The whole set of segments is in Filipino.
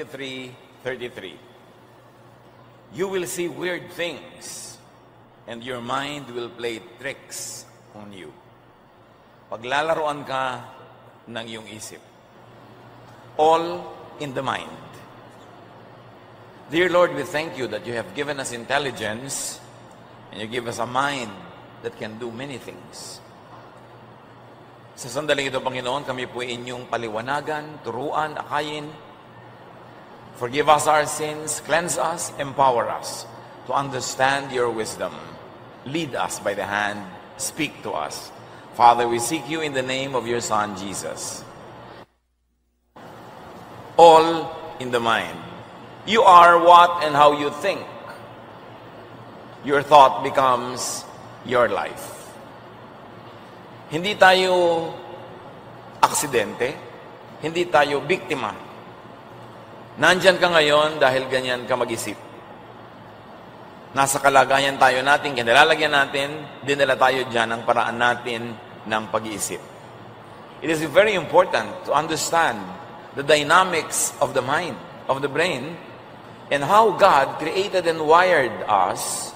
3:33. You will see weird things, and your mind will play tricks on you. Paglalaroan ka ng iyong isip. All in the mind. Dear Lord, we thank you that you have given us intelligence and you give us a mind that can do many things. Sa sandaling ito, Panginoon, kami po inyong paliwanagan, turuan, akayin. Forgive us our sins, cleanse us, empower us to understand your wisdom. Lead us by the hand, speak to us. Father, we seek you in the name of your Son, Jesus. All in the mind. You are what and how you think. Your thought becomes your life. Hindi tayo aksidente, hindi tayo biktima. Nandyan ka ngayon dahil ganyan ka mag-isip. Nasa kalagayan tayo natin, kinalalagyan natin, dinala tayo dyan ang paraan natin ng pag-iisip. It is very important to understand the dynamics of the mind, of the brain, and how God created and wired us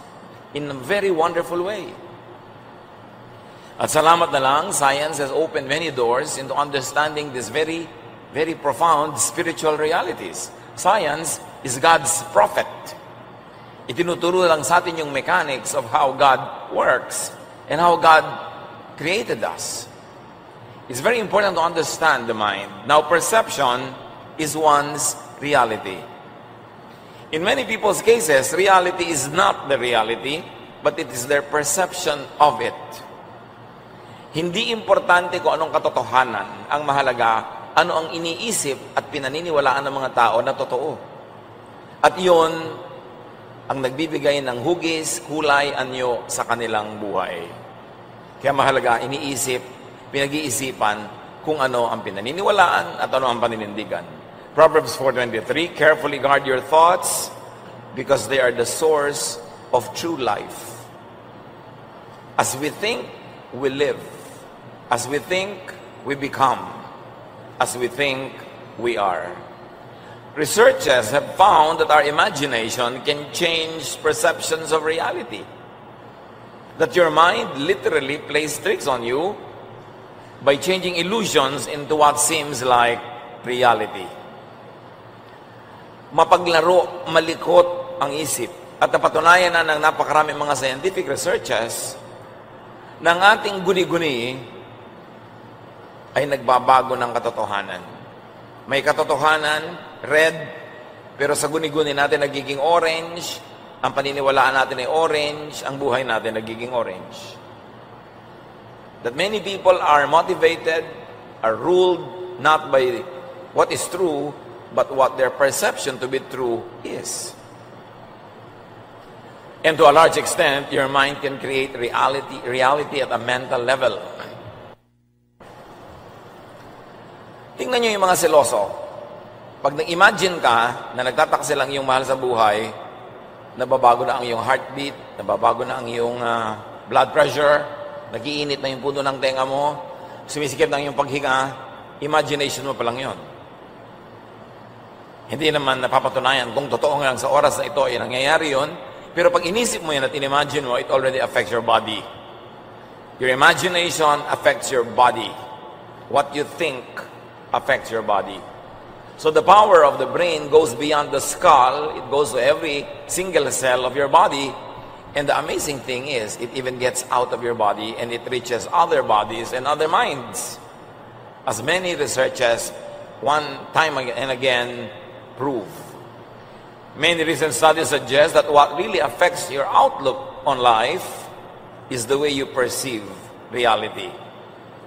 in a very wonderful way. At salamat na lang, science has opened many doors into understanding these very, very profound spiritual realities. Science is God's prophet. Itinuturo lang sa atin yung mechanics of how God works and how God created us. It's very important to understand the mind. Now, perception is one's reality. In many people's cases, reality is not the reality, but it is their perception of it. Hindi importante kung anong katotohanan. Ang mahalaga, ano ang iniisip at pinaniniwalaan ng mga tao na totoo. At yun ang nagbibigay ng hugis, kulay, anyo sa kanilang buhay. Kaya mahalaga, iniisip, pinag-iisipan kung ano ang pinaniniwalaan at ano ang paninindigan. Proverbs 4:23, carefully guard your thoughts because they are the source of true life. As we think, we live. As we think, we become. As we think, we are. Researchers have found that our imagination can change perceptions of reality. That your mind literally plays tricks on you by changing illusions into what seems like reality. Mapaglaro, malikot ang isip. At napatunayan na ng napakaraming mga scientific researchers na ang ating guni-guni ay nagbabago ng katotohanan. May katotohanan, red, pero sa guni-guni natin nagiging orange, ang paniniwalaan natin ay orange, ang buhay natin nagiging orange. That many people are motivated, are ruled not by what is true, but what their perception to be true is. And to a large extent, your mind can create reality at a mental level. Tingnan nyo yung mga seloso. Pag nag-imagine ka na nagtataksil ang iyong mahal sa buhay, nababago na ang iyong heartbeat, nababago na ang iyong blood pressure, nagiinit na yung puno ng tenga mo, sumisikip na ang iyong paghinga, imagination mo pa lang yun. Hindi naman napapatunayan kung totoo nga lang sa oras na ito ay nangyayari yun, pero pag inisip mo yan at in-imagine mo, it already affects your body. Your imagination affects your body. What you think affects your body. So the power of the brain goes beyond the skull. It goes to every single cell of your body. And the amazing thing is, it even gets out of your body and it reaches other bodies and other minds. As many researchers, one time and again, prove. Many recent studies suggest that what really affects your outlook on life is the way you perceive reality,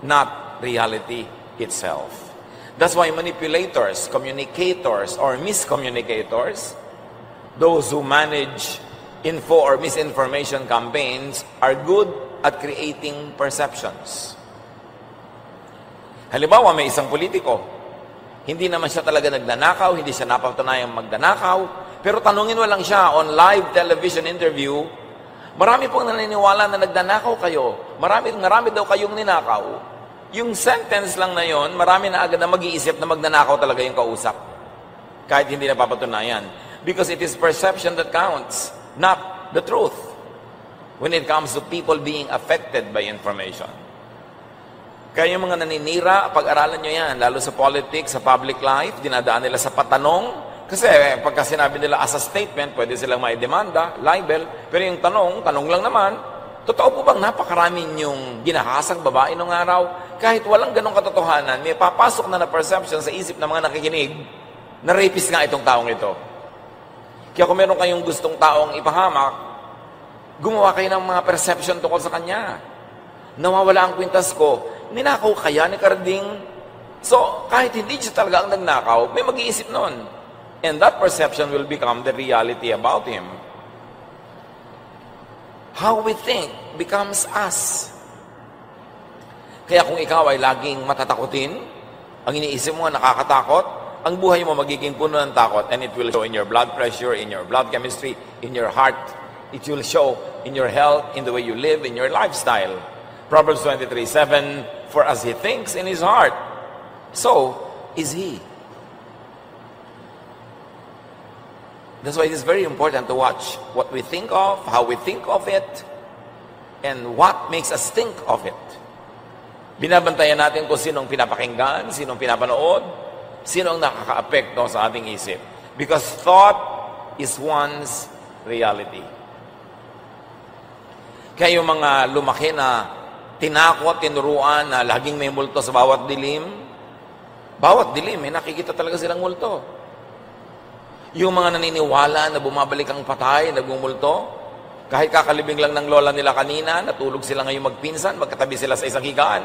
not reality itself. That's why manipulators, communicators, or miscommunicators, those who manage info or misinformation campaigns, are good at creating perceptions. Halimbawa, may isang politiko, hindi naman siya talaga nagnanakaw, hindi siya napatunayang magnanakaw, pero tanungin mo lang siya on live television interview, marami pong naniniwala na nagnanakaw kayo, marami daw kayong ninakaw. Yung sentence lang na yon, marami na agad na mag-iisip na magnanakaw talaga yung kausap. kahit hindi napapatunayan. Because it is perception that counts, not the truth. When it comes to people being affected by information. Kaya yung mga naninira, pag-aralan nyo yan, lalo sa politics, sa public life, dinadaan nila sa patanong. Kasi pagka sinabi nila as a statement, pwede silang may demanda, libel. Pero yung tanong lang naman, totoo po bang napakarami yung ginahasang babae nung araw? Kahit walang ganong katotohanan, may papasok na perception sa isip ng mga nakikinig na rapist nga itong taong ito. Kaya kung meron kayong gustong taong ipahamak, gumawa kayo ng mga perception tungkol sa kanya. Nawawala ang kwintas ko, ninakaw kaya ni Carding? So, kahit hindi siya talaga ang nagnakaw, may mag-iisip nun. And that perception will become the reality about him. How we think becomes us. Kaya kung ikaw ay laging matatakutin, ang iniisip mo nakakatakot, ang buhay mo magiging puno ng takot, and it will show in your blood pressure, in your blood chemistry, in your heart. It will show in your health, in the way you live, in your lifestyle. Proverbs 23:7, for as he thinks in his heart, so is he. That's why it is very important to watch what we think of, how we think of it, and what makes us think of it. Binabantayan natin kung sinong pinapakinggan, sinong pinapanood, sino ang nakaka-apekto sa ating isip. Because thought is one's reality. Kaya yung mga lumaki na tinakot, tinuruan na laging may multo sa bawat dilim, may nakikita talaga silang multo. Yung mga naniniwala na bumabalik ang patay, nagmumulto, kahit kakalibing lang ng lola nila kanina, natulog sila ngayon magpinsan, magkatabi sila sa isang higaan.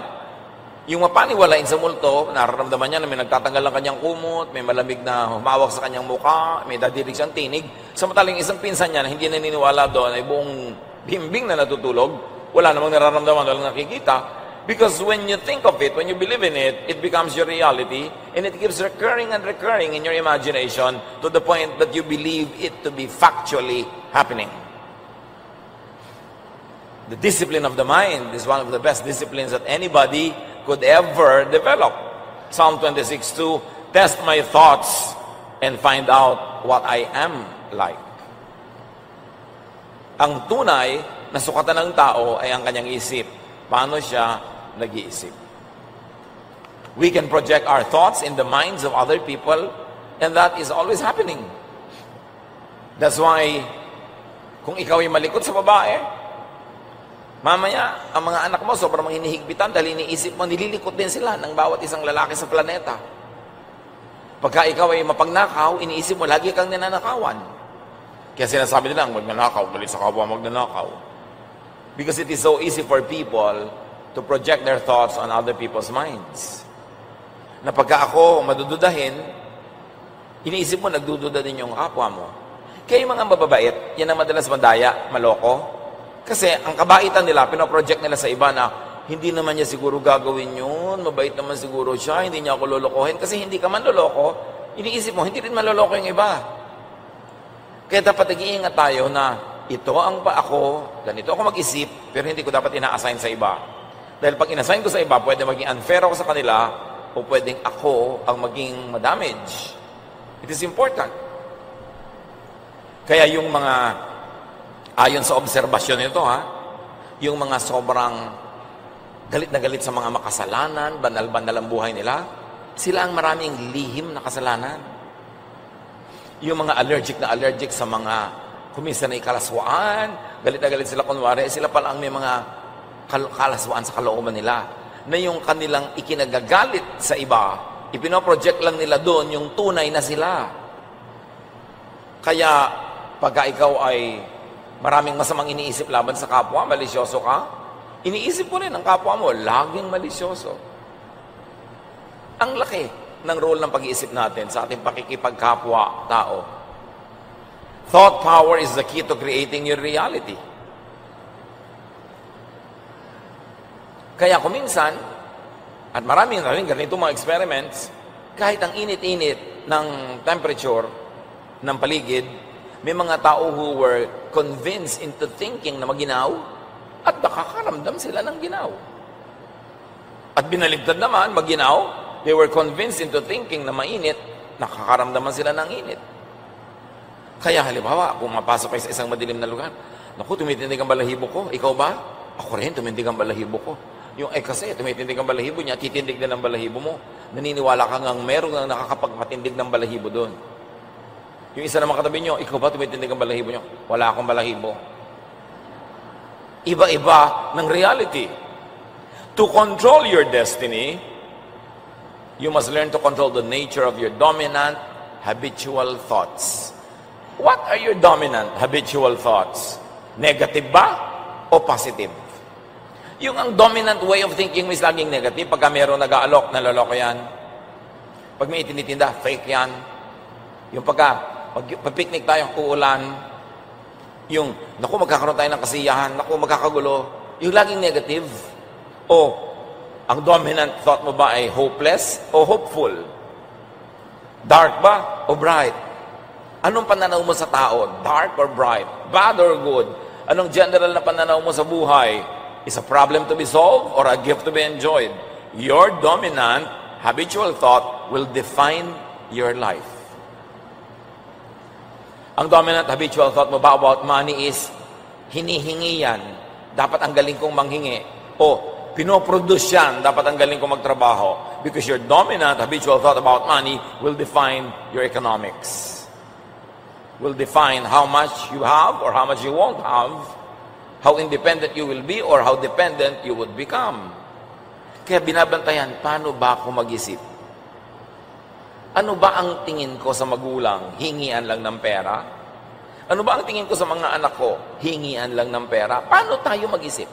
Yung mapaniwalain sa multo, nararamdaman niya na may nagtatanggal ng kanyang kumot, may malamig na humawak sa kanyang mukha, may dadirig siyang tinig. Samantalang isang pinsan niya na hindi naniniwala doon ay buong bimbing na natutulog, wala namang nararamdaman, walang nakikita. Because when you think of it, when you believe in it, it becomes your reality, and it keeps recurring and recurring in your imagination to the point that you believe it to be factually happening. The discipline of the mind is one of the best disciplines that anybody could ever develop. Psalm 26:2, test my thoughts and find out what I am like. Ang tunay na sukatan ng tao ay ang kanyang isip. Paano siya nag-iisip? We can project our thoughts in the minds of other people, and that is always happening. That's why, kung ikaw ay malikot sa babae, mamaya, ang mga anak mo sobrang hinihigpitan dahil iniisip mo, nililikot din sila ng bawat isang lalaki sa planeta. Pagka ikaw ay mapagnakaw, iniisip mo, lagi kang ninanakawan. Kaya sinasabi nila, magnanakaw, galit sa kapwa magnanakaw. Because it is so easy for people to project their thoughts on other people's minds. Na pagka ako madududahin, iniisip mo, nagdududa din yung kapwa mo. Kaya yung mga mababait, yan ang madalas madaya, maloko. Kasi ang kabaitan nila, pinoproject nila sa iba na, hindi naman niya siguro gagawin yun, mabait naman siguro siya, hindi niya ako lolokohin. Kasi hindi ka man loloko, iniisip mo, hindi rin maloloko yung iba. Kaya dapat nag-iingat tayo na, ito ang ako, ganito ako mag-isip, pero hindi ko dapat ina-assign sa iba. Dahil pag inassign ko sa iba, pwede maging unfair ako sa kanila o pwedeng ako ang maging madamage. It is important. Kaya yung mga, ayon sa obserbasyon nito, yung mga sobrang galit na galit sa mga makasalanan, banal-banal ang buhay nila, sila ang maraming lihim na kasalanan. Yung mga allergic sa mga kuminsan na ikalaswaan, galit na galit sila kunwari, sila pala ang may mga kalaswaan sa kalooban nila, na yung kanilang ikinagagalit sa iba, ipinoproject lang nila doon yung tunay na sila. Kaya, pagka ikaw ay maraming masamang iniisip laban sa kapwa, malisyoso ka, iniisip mo rin ang kapwa mo, laging malisyoso. Ang laki ng role ng pag-iisip natin sa ating pakikipagkapwa tao. Thought power is the key to creating your reality. Kaya kuminsan, at maraming rin ganito mga experiments, kahit ang init-init ng temperature ng paligid, may mga tao who were convinced into thinking na maginaw at nakakaramdam sila ng ginaw. At binaligtad naman, maginaw, they were convinced into thinking na mainit, nakakaramdaman sila ng init. Kaya halimbawa, kung mapasok kayo sa isang madilim na lugar, naku, tumitindig ang balahibo ko. Ikaw ba? Ako rin, tumitindig ang balahibo ko. Yung kasi, tumitindig ang balahibo niya, titindig din ang balahibo mo. Naniniwala ka ngang meron nang nakakapagpatindig ng balahibo doon. Yung isa naman katabi nyo, ikaw ba tumitindig ang balahibo nyo? Wala akong balahibo. Iba-iba ng reality. To control your destiny, you must learn to control the nature of your dominant, habitual thoughts. What are your dominant, habitual thoughts? Negative ba o positive? Yung ang dominant way of thinking mo is laging negative. Pagka meron nag-aalok, naloloko yan. Pag may itinitinda, fake yan. Yung pag-picnic tayo, uulan. Yung, naku, magkakaroon tayo ng kasiyahan. Naku, magkakagulo. Yung laging negative. O, ang dominant thought mo ba ay hopeless o hopeful? Dark ba o bright? Anong pananaw mo sa tao? Dark or bright? Bad or good? Anong general na pananaw mo sa buhay? Is a problem to be solved or a gift to be enjoyed? Your dominant, habitual thought will define your life. Ang dominant, habitual thought mo ba about money is, hinihingi yan. Dapat ang galing kong manghingi. O, pinoproduce yan. Dapat ang galing kong magtrabaho. Because your dominant, habitual thought about money will define your economics. Will define how much you have or how much you won't have. How independent you will be or how dependent you would become. Kaya binabantayan, paano ba ako mag-isip? Ano ba ang tingin ko sa magulang? Hingian lang ng pera? Ano ba ang tingin ko sa mga anak ko? Hingian lang ng pera? Paano tayo mag-isip?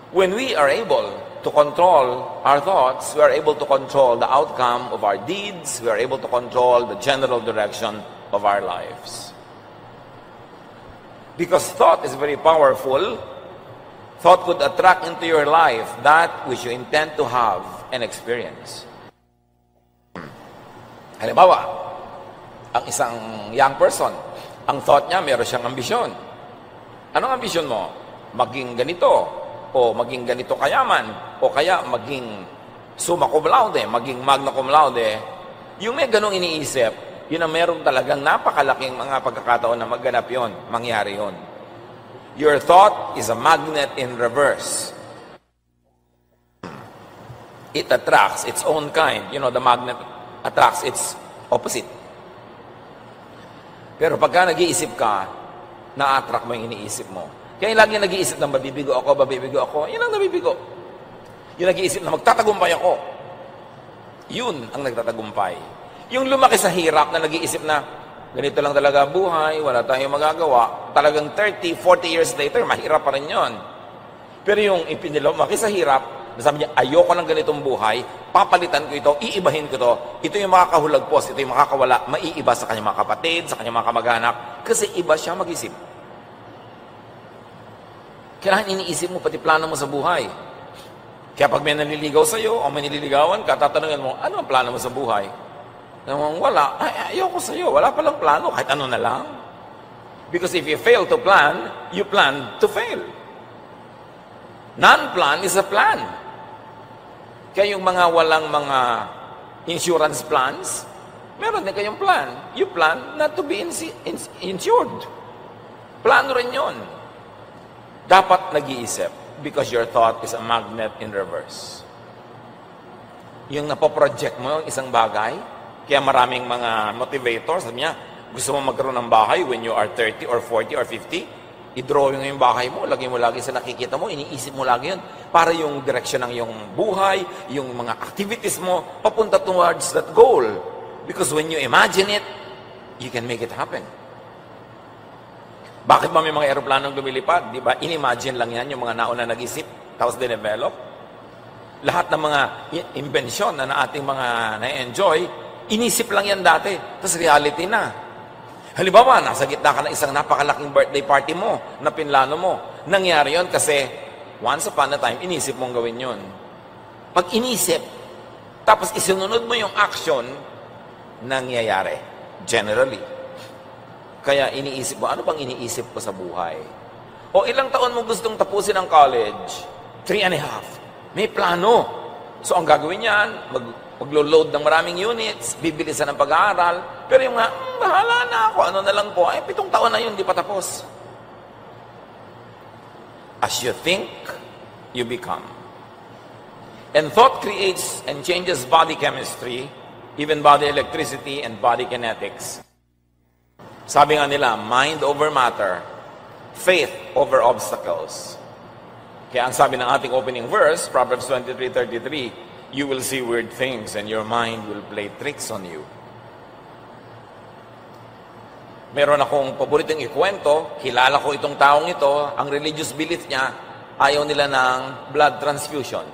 When we are able to control our thoughts, we are able to control the outcome of our deeds, we are able to control the general direction of our lives. Because thought is very powerful, thought could attract into your life that which you intend to have and experience. Halimbawa, ang isang young person, ang thought niya, meron siyang ambisyon. Anong ambisyon mo? Maging ganito, o maging ganito kayaman, o kaya maging summa cum laude, maging magna cum laude. Yung may ganong iniisip, yun ang meron talagang napakalaking mga pagkakataon na magganap yun, mangyari yun. Your thought is a magnet in reverse. It attracts its own kind. You know, the magnet attracts its opposite. Pero pagka nag-iisip ka, na-attract mo yung iniisip mo. Kaya yung lagi nag-iisip na babibigo ako, yun ang nabibigo. Yung nag-iisip na magtatagumpay ako, yun ang nagtatagumpay. Yung lumaki sa hirap na nag-iisip na ganito lang talaga buhay, wala tayong magagawa, talagang 30, 40 years later, mahirap pa rin yun. Pero yung ipinilumaki sa hirap, sabi niya, ayoko ng ganitong buhay, papalitan ko ito, iibahin ko ito. Ito yung makakahulagpos, ito yung makakawala, maiiba sa kanyang mga kapatid, sa kanyang mga kamag-anak, kasi iba siya mag-isip. Kailangan iniisip mo pati plano mo sa buhay. Kaya pag may naliligaw sa'yo o may nililigawan ka, tatanungin mo, ano ang plano mo sa buhay? Wala. Ayoko sa'yo, wala palang plano, kahit ano na lang. Because if you fail to plan, you plan to fail. Non-plan is a plan. Kaya yung mga walang mga insurance plans, meron din kayong plan. You plan not to be insured. Plano rin yun. Dapat nag-iisip because your thought is a magnet in reverse. Yung napoproject mo yung isang bagay, kaya maraming mga motivators, sabi niya, gusto mo magkaroon ng bahay when you are 30 or 40 or 50, i-drawing yung bahay mo, lagi mo lagi sa nakikita mo, iniisip mo lagi yun, para yung direction ng yung buhay, yung mga activities mo, papunta towards that goal. Because when you imagine it, you can make it happen. Bakit ba may mga aeroplanong lumilipad? Di ba? In-imagine lang yan, yung mga nauna nag-isip, tapos dinevelop. Lahat ng mga invention na ating mga na-enjoy, inisip lang yan dati, tapos reality na. Halimbawa, nasa gitna ka ng isang napakalaking birthday party mo, na pinlano mo. Nangyari yon kasi, once upon a time, inisip mong gawin yon. Pag inisip, tapos isunod mo yung action, nangyayari. Generally. Kaya iniisip mo, ano bang iniisip ko sa buhay? O ilang taon mo gustong tapusin ang college? 3.5. May plano. So ang gagawin niyan, maglo-load ng maraming units, bibilisan ng pag-aaral, pero yung nga, bahala na ako, ano na lang po, 7 taon na yun, di pa tapos. As you think, you become. And thought creates and changes body chemistry, even body electricity and body kinetics. Sabi nga nila, mind over matter, faith over obstacles. Kaya ang sabi ng ating opening verse, Proverbs 23:33, you will see weird things and your mind will play tricks on you. Meron akong paboritong ikwento, kilala ko itong taong ito, ang religious belief niya, ayaw nila ng blood transfusion.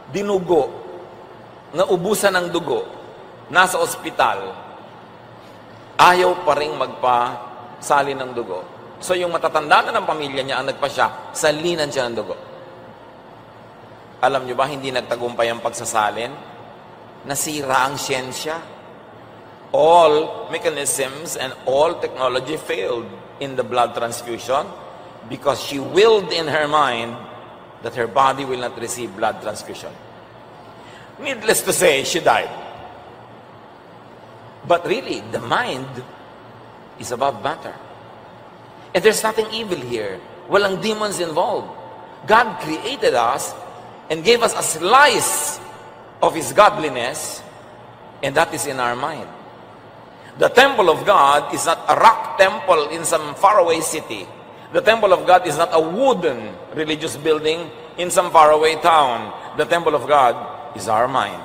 Dinugo, naubusan ng dugo, nasa ospital, ayaw pa rin magpasali ng dugo. So yung matatanda na ng pamilya niya ang nagpasya, salinan siya ng dugo. Alam niyo ba, hindi nagtagumpay ang pagsasalin? Nasira ang siyensya. All mechanisms and all technology failed in the blood transfusion because she willed in her mind that her body will not receive blood transfusion. Needless to say, she died. But really, the mind is above matter. And there's nothing evil here. Walang demons involved. God created us and gave us a slice of His godliness, and that is in our mind. The temple of God is not a rock temple in some faraway city. The temple of God is not a wooden religious building in some faraway town. The temple of God is our mind.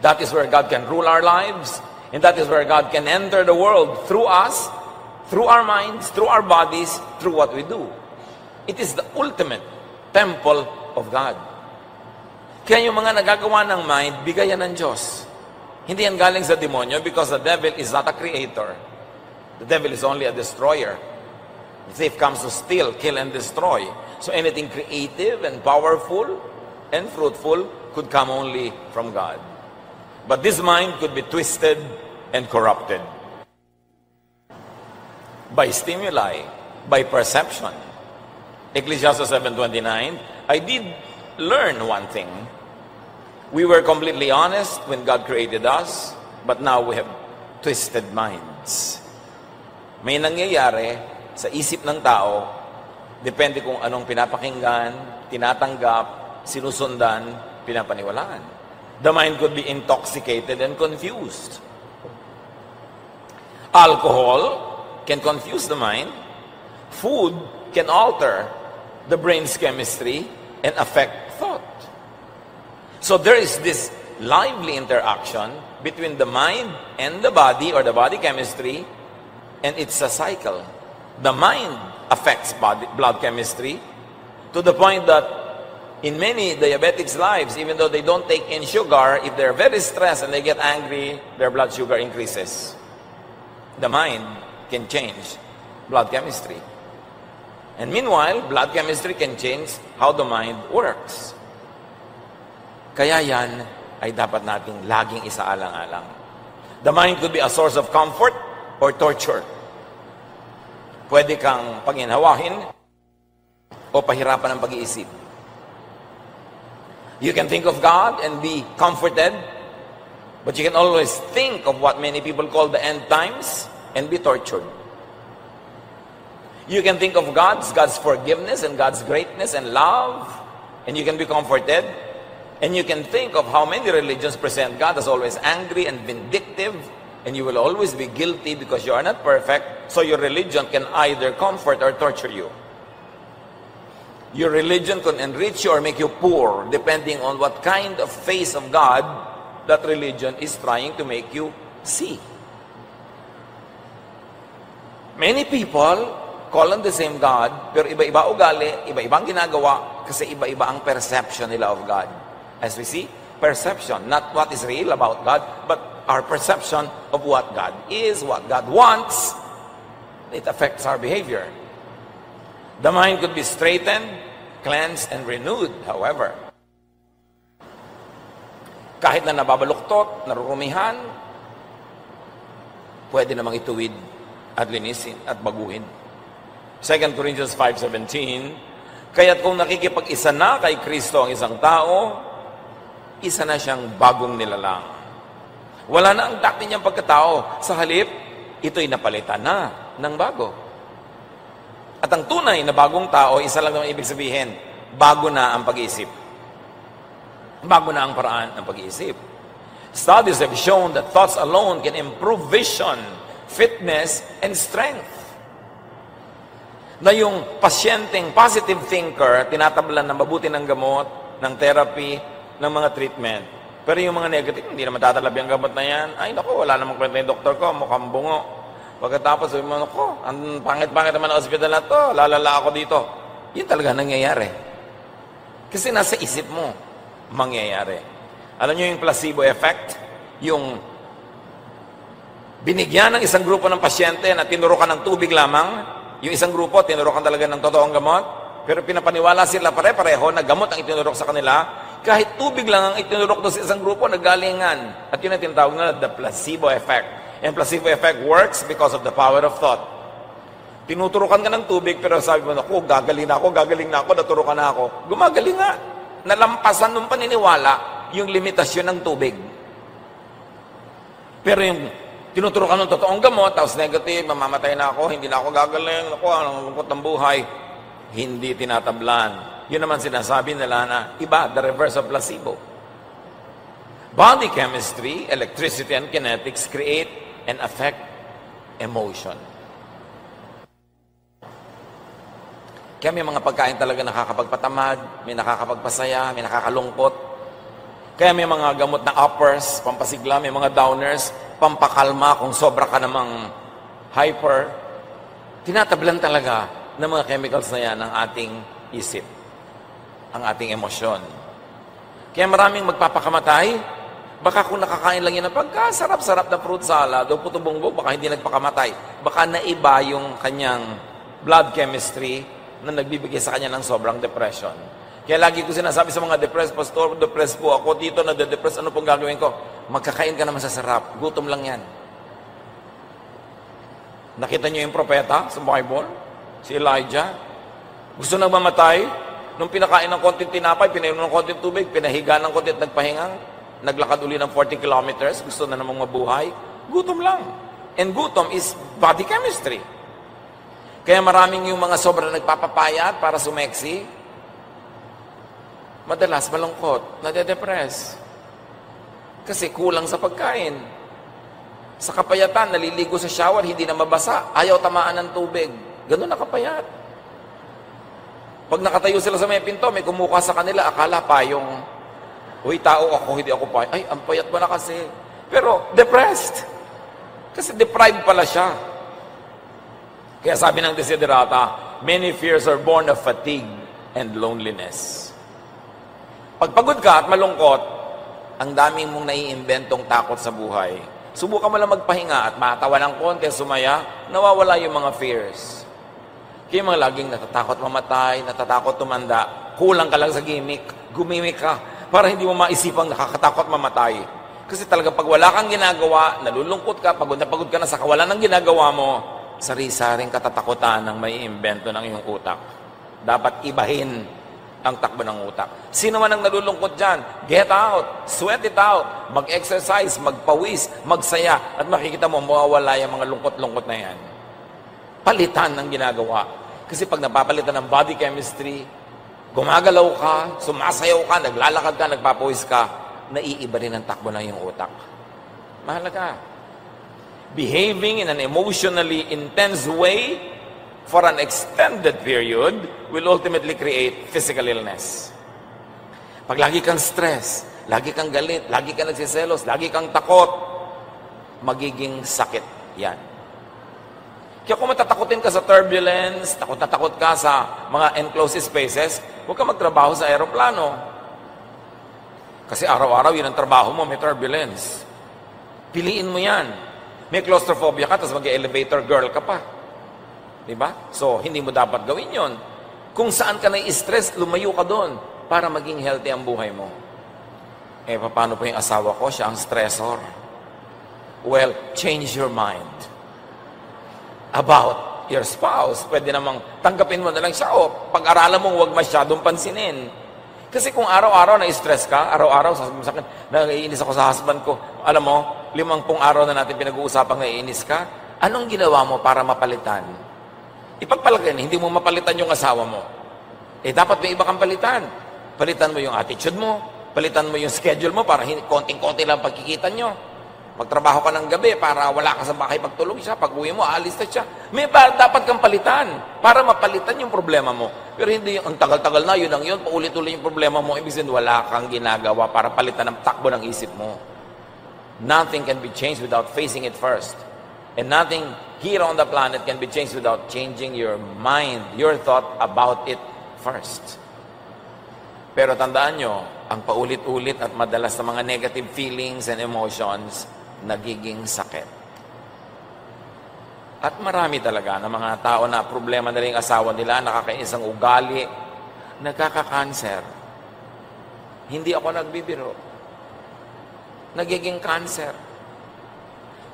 That is where God can rule our lives, and that is where God can enter the world through us, through our minds, through our bodies, through what we do. It is the ultimate temple of God. Kaya yung mga nagagawa ng mind, bigayan ng Diyos. Hindi yan galing sa demonyo because the devil is not a creator. The devil is only a destroyer. The thief comes to steal, kill, and destroy. So anything creative and powerful and fruitful could come only from God. But this mind could be twisted and corrupted by stimuli, by perception. Ecclesiastes 7:29, I did learn one thing. We were completely honest when God created us, but now we have twisted minds. May nangyayari sa isip ng tao, depende kung anong pinapakinggan, tinatanggap, sinusundan, pinapaniwalaan. The mind could be intoxicated and confused. Alcohol can confuse the mind. Food can alter the brain's chemistry and affect thought. So there is this lively interaction between the mind and the body, or the body chemistry, and it's a cycle. The mind affects blood chemistry to the point that in many diabetics' lives, even though they don't take in sugar, if they're very stressed and they get angry, their blood sugar increases. The mind can change blood chemistry. And meanwhile, blood chemistry can change how the mind works. Kaya yan ay dapat nating laging isaalang-alang. The mind could be a source of comfort or torture. Pwede kang paginhawahin o pahirapan ng pag-iisip. You can think of God and be comforted, but you can always think of what many people call the end times and be tortured. You can think of God's forgiveness and God's greatness and love, and you can be comforted. And you can think of how many religions present God as always angry and vindictive, and you will always be guilty because you are not perfect, so your religion can either comfort or torture you. Your religion can enrich you or make you poor, depending on what kind of face of God that religion is trying to make you see. Many people call on the same God, pero iba-iba ugali, iba-ibang ginagawa, kasi iba-iba ang perception nila of God. As we see, perception, not what is real about God, but our perception of what God is, what God wants, it affects our behavior. The mind could be straightened, cleansed, and renewed, however. Kahit na nababaluktot, narurumihan, pwede namang ituwid at linisin at baguhin. 2 Corinthians 5:17, kaya't kung nakikipag-isa na kay Kristo ang isang tao, isa na siyang bagong nilalang. Wala na ang dati niyang pagkatao. Sa halip, ito'y napalitan na ng bago. At ang tunay na bagong tao, isa lang naman ibig sabihin, bago na ang pag-iisip. Bago na ang paraan ng pag-iisip. Studies have shown that thoughts alone can improve vision, fitness, and strength. Na yung pasyenteng positive thinker, tinatablan ng mabuti ng gamot, ng therapy, ng mga treatment. Pero yung mga negative, hindi naman tatalabi ang gamot na yan. Ay, naku, wala namang kwenta yung doktor ko, mukhang bungo. Pagkatapos, sabi mo, naku, ang pangit-pangit naman ang hospital na to, lalala ako dito. Yun talaga nangyayari. Kasi nasa isip mo, mangyayari. Alam nyo yung placebo effect? Yung binigyan ng isang grupo ng pasyente na tinurukan ng tubig lamang, yung isang grupo, tinurukan talaga ng totoong gamot, pero pinapaniwala sila pare-pareho na gamot ang itinurok sa kanila, kahit tubig lang ang itinurok doon sa isang grupo, nagalingan. At yun ang tinatawag na the placebo effect. And placebo effect works because of the power of thought. Tinuturukan ka ng tubig, pero sabi mo, naku, gagaling na ako, naturukan na ako. Gumagaling nga. Nalampasan nung paniniwala yung limitasyon ng tubig. Pero yung tinuturukan ng totoong gamot, tapos negative, mamamatay na ako, hindi na ako gagaling, naku, ang lungkot ng buhay. Hindi tinatablan. Yun naman sinasabi nila na iba, the reverse of placebo. Body chemistry, electricity, and kinetics create and affect emotion. Kaya may mga pagkain talaga nakakapagpatamad, may nakakapagpasaya, may nakakalungkot. Kaya may mga gamot na uppers, pampasigla, may mga downers, pampakalma kung sobra ka namang hyper. Tinatablan talaga ng mga chemicals na yan ang ating isip, ang ating emosyon. Kaya maraming magpapakamatay. Baka kung nakakain lang yun ng pagkasarap-sarap na fruit salad o puto bongbong, baka hindi nagpakamatay. Baka naiba yung kanyang blood chemistry na nagbibigay sa kanya ng sobrang depression. Kaya lagi ko sinasabi sa mga depressed, Pastor, depressed po ako, dito na-depressed, ano pong gagawin ko? Magkakain ka naman sa sarap. Gutom lang yan. Nakita niyo yung propeta sa Bible? Si Elijah? Gusto nang mamatay? Nung pinakain ng konting tinapay, pinainom ng konting tubig, pinahiga ng konting at nagpahinga, naglakad uli ng 40 kilometers, gusto na namang mabuhay, gutom lang. And gutom is body chemistry. Kaya maraming yung mga sobrang nagpapapayat para sumeksi, madalas malungkot, nade-depress. Kasi kulang sa pagkain. Sa kapayatan, naliligo sa shower, hindi na mabasa, ayaw tamaan ng tubig. Ganun na kapayat. Pag nakatayo sila sa may pinto, may kumuha sa kanila, akala pa yung, uy, tao ako, hindi ako pa. Ay, ang payat mo na kasi. Pero, depressed. Kasi deprived pala siya. Kaya sabi ng Desiderata, many fears are born of fatigue and loneliness. Pag pagod ka at malungkot, ang daming mong naiimbentong takot sa buhay. Subukan mo lang magpahinga at matawa ng konti, sumaya, nawawala yung mga fears. Kaya mga laging natatakot mamatay, natatakot tumanda, kulang ka lang sa gimmick, gumimik ka, para hindi mo maisipang nakakatakot mamatay. Kasi talaga pag wala kang ginagawa, nalulungkot ka, pagod ka na sa kawalan ng ginagawa mo, sari-saring katatakutan ng may imbento ng iyong utak. Dapat ibahin ang takbo ng utak. Sino man ang nalulungkot dyan, get out, sweat it out, mag-exercise, magpawis, magsaya, at makikita mo, mawawala yung mga lungkot-lungkot na yan. Palitan ng ginagawa. Kasi pag napapalitan ng body chemistry, gumagalaw ka, sumasayaw ka, naglalakad ka, nagpapawis ka, naiiba rin ang takbo ng iyong utak. Mahalaga. Behaving in an emotionally intense way for an extended period will ultimately create physical illness. Pag lagi kang stress, lagi kang galit, lagi kang nagsiselos, lagi kang takot, magiging sakit yan. Kaya kung matatakotin ka sa turbulence, takot na takot ka sa mga enclosed spaces, huwag ka magtrabaho sa aeroplano. Kasi araw-araw yun ang trabaho mo, may turbulence. Piliin mo yan. May claustrophobia ka, tapos mag-elevator girl ka pa. Diba? So, hindi mo dapat gawin yon. Kung saan ka na-stress, lumayo ka doon para maging healthy ang buhay mo. Eh, paano po yung asawa ko? Siya ang stressor. Well, change your mind about your spouse. Pwede namang tanggapin mo na lang siya o pag-aralan mo huwag masyadong pansinin. Kasi kung araw-araw na-stress ka, araw-araw sa akin, naiinis ako sa husband ko. Alam mo, 50 araw na natin pinag-uusapang naiinis ka, anong ginawa mo para mapalitan? Ipagpalagay, hindi mo mapalitan yung asawa mo. Dapat may iba kang palitan. Palitan mo yung attitude mo, palitan mo yung schedule mo para konting-konti lang pagkikita nyo. Magtrabaho ka ng gabi para wala ka sa bahay pagtulog siya. Pag uwi mo, aalis na siya. May dapat kang palitan para mapalitan yung problema mo. Pero hindi yung ang tagal-tagal na, yun ang yun, paulit-ulit yung problema mo. Ibig sabihin, wala kang ginagawa para palitan ang takbo ng isip mo. Nothing can be changed without facing it first. And nothing here on the planet can be changed without changing your mind, your thought about it first. Pero tandaan nyo, ang paulit-ulit at madalas na mga negative feelings and emotions, nagiging sakit. At marami talaga na mga tao na problema na rin ang asawa nila, nakakainis ang ugali, nagkaka-cancer. Hindi ako nagbibiro. Nagiging cancer.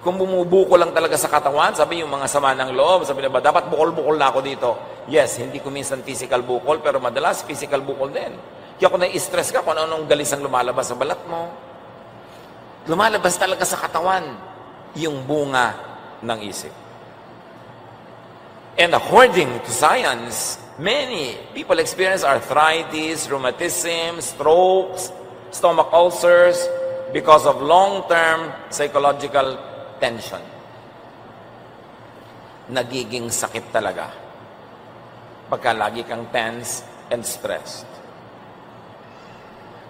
Kung bumubuko lang talaga sa katawan, sabi yung mga sama ng loob, sabi na ba, dapat bukol-bukol na ako dito. Yes, hindi ko minsan physical bukol, pero madalas physical bukol din. Kaya kung nai-stress ka, kung anong galis ang lumalabas sa balat mo, lumalabas talaga sa katawan yung bunga ng isip. And according to science, many people experience arthritis, rheumatism, strokes, stomach ulcers because of long-term psychological tension. Nagiging sakit talaga pagka lagi kang tense and stressed.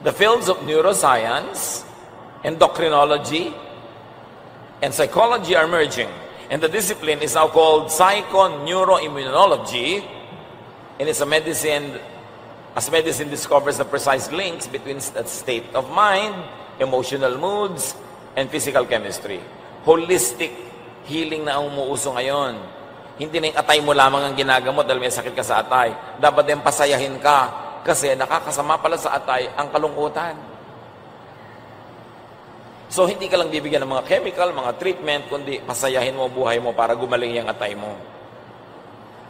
The fields of neuroscience, endocrinology, and psychology are merging. And the discipline is now called psychoneuroimmunology, and it's a medicine, as medicine discovers the precise links between the state of mind, emotional moods, and physical chemistry. Holistic healing na ang umuuso ngayon. Hindi na yung atay mo lamang ang ginagamot dahil may sakit ka sa atay. Dapat din pasayahin ka kasi nakakasama pala sa atay ang kalungkutan. So, hindi ka lang bibigyan ng mga chemical, mga treatment, kundi pasayahin mo buhay mo para gumaling yung atay mo.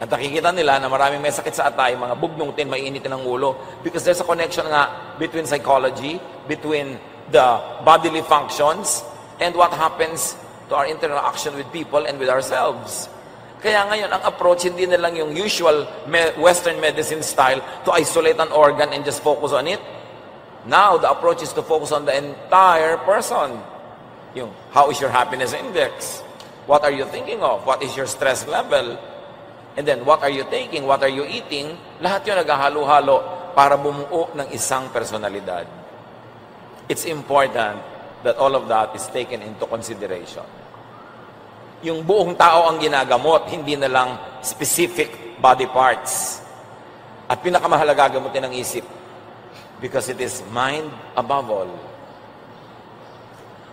At nakikita nila na maraming may sakit sa atay, mga bugnutin, mainitin ang ulo, because there's a connection nga between psychology, between the bodily functions, and what happens to our interaction with people and with ourselves. Kaya ngayon, ang approach, hindi na lang yung usual Western medicine style to isolate an organ and just focus on it. Now, the approach is to focus on the entire person. Yung, how is your happiness index? What are you thinking of? What is your stress level? And then, what are you taking? What are you eating? Lahat yun naghahalo-halo para bumuo ng isang personalidad. It's important that all of that is taken into consideration. Yung buong tao ang ginagamot, hindi na lang specific body parts. At pinakamahalaga gamutin ang isip. Because it is mind above all.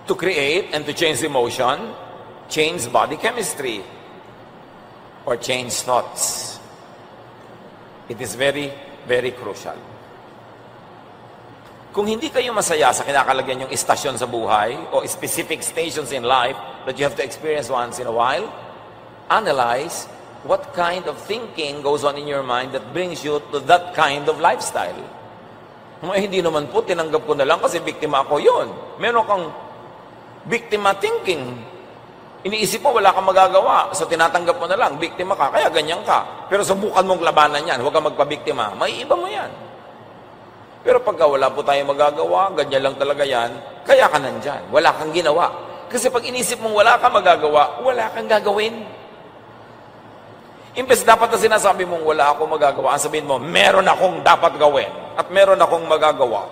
To create and to change emotion, change body chemistry, or change thoughts. It is very, very crucial. Kung hindi kayo masaya sa kinakalagyan yung istasyon sa buhay o specific stations in life that you have to experience once in a while, analyze what kind of thinking goes on in your mind that brings you to that kind of lifestyle. Hindi naman po, tinanggap ko na lang kasi biktima ako yun. Meron kang biktima thinking. Iniisip mo, wala kang magagawa. So, tinatanggap mo na lang, biktima ka, kaya ganyan ka. Pero subukan mong labanan yan, huwag kang magpabiktima. May iba mo yan. Pero pagka wala po tayong magagawa, ganyan lang talaga yan, kaya ka nandyan. Wala kang ginawa. Kasi pag inisip mong wala kang magagawa, wala kang gagawin. Imbes dapat na sinasabi mong wala akong magagawa, ang sabihin mo, meron akong dapat gawin at meron akong magagawa.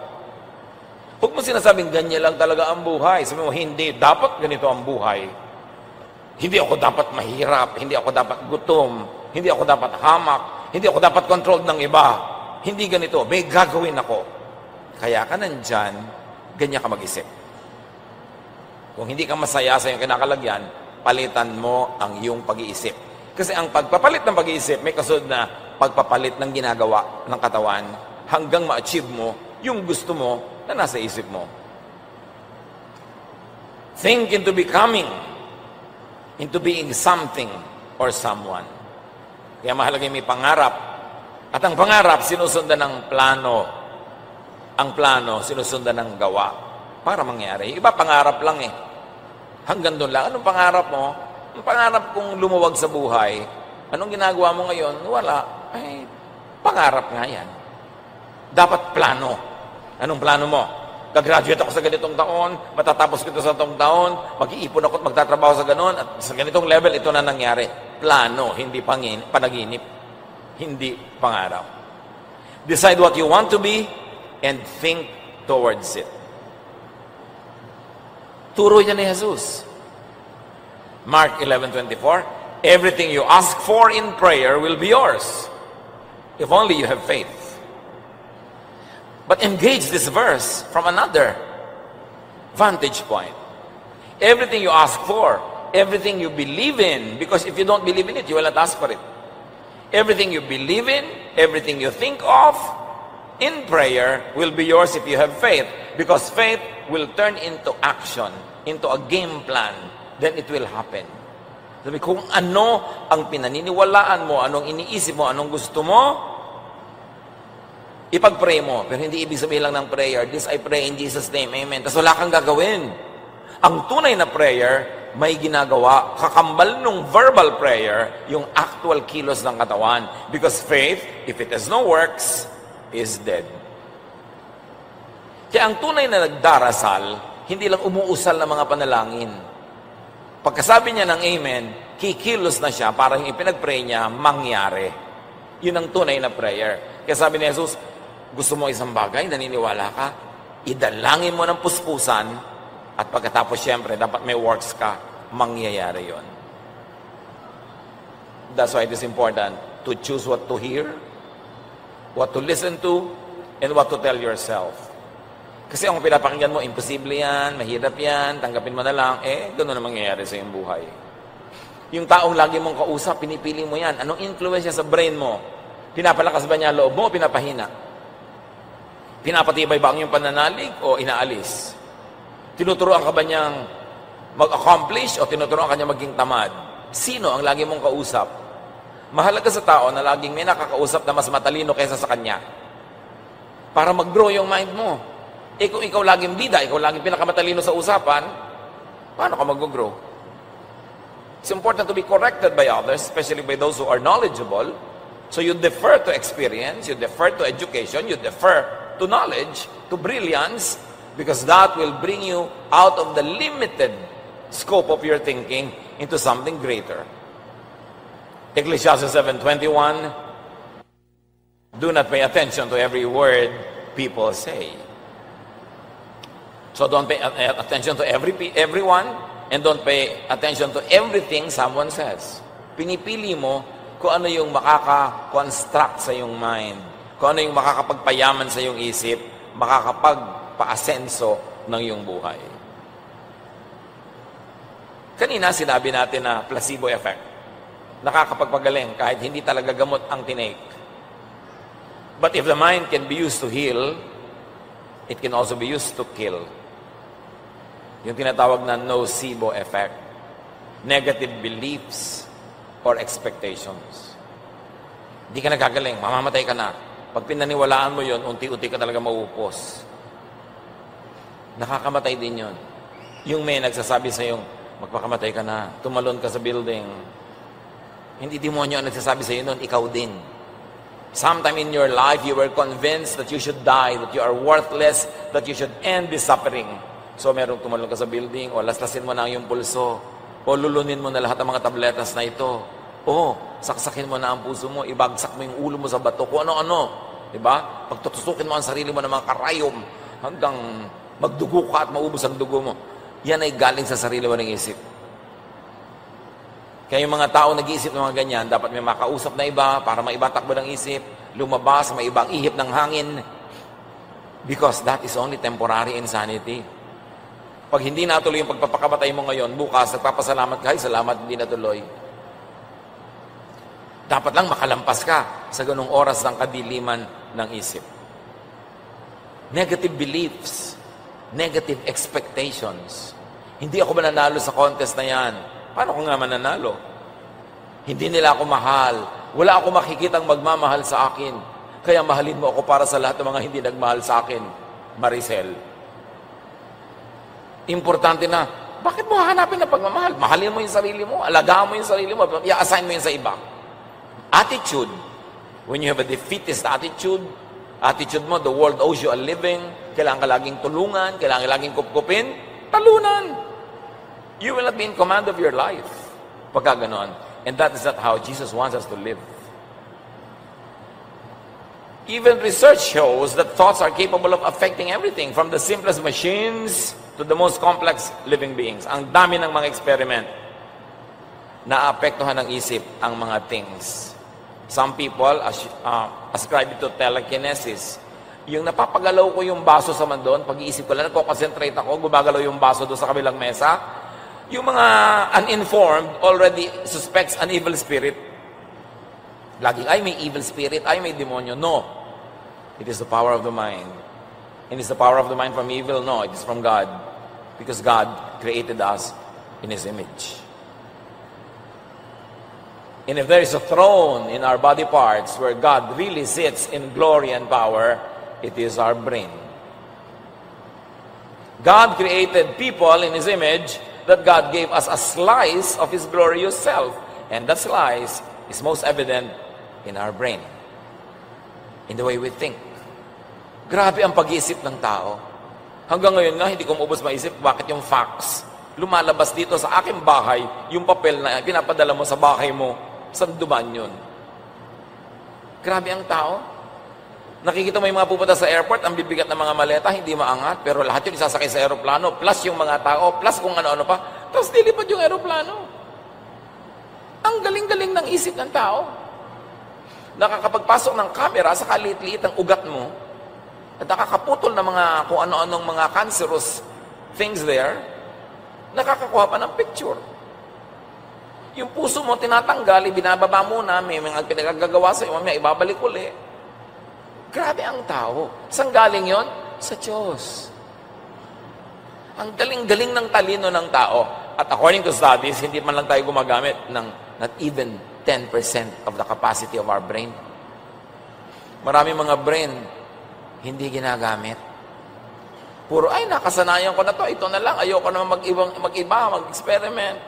Huwag mo sinasabing ganyan lang talaga ang buhay. Sabi mo, hindi, dapat ganito ang buhay. Hindi ako dapat mahirap, hindi ako dapat gutom, hindi ako dapat hamak, hindi ako dapat controlled ng iba. Hindi ganito, may gagawin ako. Kaya ka nandyan, ganyan ka mag-isip. Kung hindi ka masaya sa iyong kinakalagyan, palitan mo ang iyong pag-iisip. Kasi ang pagpapalit ng pag-iisip, may kasunod na pagpapalit ng ginagawa ng katawan hanggang ma-achieve mo yung gusto mo na nasa isip mo. Think into becoming, into being something or someone. Kaya mahalaga may pangarap. At ang pangarap, sinusundan ng plano. ang plano, sinusundan ng gawa para mangyari. Yung iba, pangarap lang eh. Hanggang doon lang. Anong pangarap mo? Ang pangarap kong lumuwag sa buhay, anong ginagawa mo ngayon? Wala. Ay, pangarap nga yan. Dapat plano. Anong plano mo? Gagraduate ako sa ganitong taon, matatapos ko ito sa itong taon, mag-iipon ako at magtatrabaho sa ganon, at sa ganitong level, ito na nangyari. Plano, hindi panaginip. Hindi pangarap. Decide what you want to be and think towards it. Turo yan ni Jesus. Mark 11:24, everything you ask for in prayer will be yours, if only you have faith. But engage this verse from another vantage point. Everything you ask for, everything you believe in, because if you don't believe in it, you will not ask for it. Everything you believe in, everything you think of in prayer will be yours if you have faith, because faith will turn into action, into a game plan. Then it will happen. Sabi, kung ano ang pinaniniwalaan mo, anong iniisip mo, anong gusto mo, ipag-pray mo. Pero hindi ibig sabihin lang ng prayer, this I pray in Jesus' name, amen. Tapos wala kang gagawin. Ang tunay na prayer, may ginagawa. Kakambal nung verbal prayer, yung actual kilos ng katawan. Because faith, if it has no works, is dead. Kaya ang tunay na nagdarasal, hindi lang umuusal ng mga panalangin. Pagkasabi niya ng amen, kikilos na siya para yung ipinag-pray niya mangyari. Yun ang tunay na prayer. Kaya sabi ni Jesus, gusto mo isang bagay, naniniwala ka, idalangin mo ng puspusan, at pagkatapos siyempre, dapat may works ka, mangyayari yon. That's why it is important to choose what to hear, what to listen to, and what to tell yourself. Kasi kung pinapakinggan mo, imposible yan, mahirap yan, tanggapin mo na lang, gano'n na mangyayari sa iyong buhay. Yung taong lagi mong kausap, pinipili mo yan. Anong influence sa brain mo? Pinapalakas ba niya loob mo o pinapahina? Pinapatibay ba ang iyong pananalig o inaalis? Tinuturoan ka ba niyang mag-accomplish o tinuturoan ka niya maging tamad? Sino ang lagi mong kausap? Mahalaga sa tao na laging may nakakausap na mas matalino kaysa sa kanya. Para mag-grow yung mind mo. Kung ikaw laging bida, ikaw laging pinakamatalino sa usapan, paano ka mag-grow? It's important to be corrected by others, especially by those who are knowledgeable. So you defer to experience, you defer to education, you defer to knowledge, to brilliance, because that will bring you out of the limited scope of your thinking into something greater. Ecclesiastes 7:21, do not pay attention to every word people say. So don't pay attention to everyone, and don't pay attention to everything someone says. Pinipili mo kung ano yung makaka-construct sa iyong mind, kung ano yung makakapagpayaman sa iyong isip, makakapagpa-asenso ng iyong buhay. Kanina sinabi natin na placebo effect. Nakakapagpagaling kahit hindi talaga gamot ang tinake. But if the mind can be used to heal, it can also be used to kill. Yung tinatawag na nocebo effect. Negative beliefs or expectations. Hindi ka nagagaling, mamamatay ka na. Pag pinaniwalaan mo yon, unti-unti ka talaga maupos. Nakakamatay din yon. Yung may nagsasabi sa yung, magpakamatay ka na, tumalon ka sa building. Hindi demonyo ang nagsasabi sa iyo noon, ikaw din. Sometime in your life, you were convinced that you should die, that you are worthless, that you should end this suffering. So merong tumalon ka sa building, o laslasin mo na ang iyong pulso, o lulunin mo na lahat ng mga tabletas na ito, o saksakin mo na ang puso mo, ibagsak mo yung ulo mo sa bato, kung ano-ano. Diba? Pagtutusukin mo ang sarili mo ng mga karayom, hanggang magdugo ka at maubos ang dugo mo. Yan ay galing sa sarili mo ng isip. Kaya yung mga tao nag-iisip ng mga ganyan, dapat may makausap na iba para maibatakbo ng isip, lumabas, may ibang ihip ng hangin. Because that is only temporary insanity. Pag hindi natuloy yung pagpapakamatay mo ngayon, bukas, nagpapasalamat ka, salamat, hindi natuloy. Dapat lang makalampas ka sa ganung oras ng kadiliman ng isip. Negative beliefs, negative expectations. Hindi ako mananalo sa contest na yan. Paano ko nga mananalo? Hindi nila ako mahal. Wala ako makikitang magmamahal sa akin. Kaya mahalin mo ako para sa lahat ng mga hindi nagmahal sa akin. Maricel. Importante na, bakit mo hahanapin na pagmamahal? Mahalin mo yung sarili mo, alagaan mo yung sarili mo, i-assign mo yun sa iba. Attitude. When you have a defeatist attitude mo, the world owes you a living, kailangan ka laging tulungan, kailangan ka laging kupkupin, talunan. You will not be in command of your life. Pagka ganon. And that is not how Jesus wants us to live. Even research shows that thoughts are capable of affecting everything, from the simplest machines to the most complex living beings. Ang dami ng mga experiment na apektuhan ng isip ang mga things. Some people ascribe it to telekinesis. Yung napapagalaw ko yung baso sa mandon, pag-iisip ko lang, nagko-concentrate ako, gumagalaw yung baso doon sa kabilang mesa. Yung mga uninformed already suspects an evil spirit. Laging, ay, may evil spirit, ay, may demonyo. No. It is the power of the mind. And is the power of the mind from evil? No, it is from God. Because God created us in His image. And if there is a throne in our body parts where God really sits in glory and power, it is our brain. God created people in His image that God gave us a slice of His glorious self. And that slice is most evident in our brain. In the way we think. Grabe ang pag-iisip ng tao. Hanggang ngayon nga, hindi ko maubos maisip bakit yung fax lumalabas dito sa aking bahay, yung papel na pinapadala mo sa bahay mo, saan duman yun? Grabe ang tao. Nakikita mo yung mga pupunta sa airport, ang bibigat ng mga maleta, hindi maangat, pero lahat yun isasakay sa aeroplano, plus yung mga tao, plus kung ano-ano pa, tapos dilipad yung aeroplano. Ang galing-galing ng isip ng tao. Nakakapagpasok ng camera sa kaliit-liit ang ugat mo, at nakakaputol ng mga kung ano-anong mga cancerous things there, nakakakuha pa ng picture. Yung puso mo tinatanggal, ibinababa muna, may mga pinagagagawa sa iyo, may ibabalik uli. Grabe ang tao. Saan galing yon? Sa Diyos. Ang galing-galing ng talino ng tao. At according to studies, hindi man lang tayo gumagamit ng not even 10% of the capacity of our brain. Marami mga brain, hindi ginagamit. Puro, ay, nakasanayan ko na to, ito na lang, ayoko naman mag-iba, mag-experiment.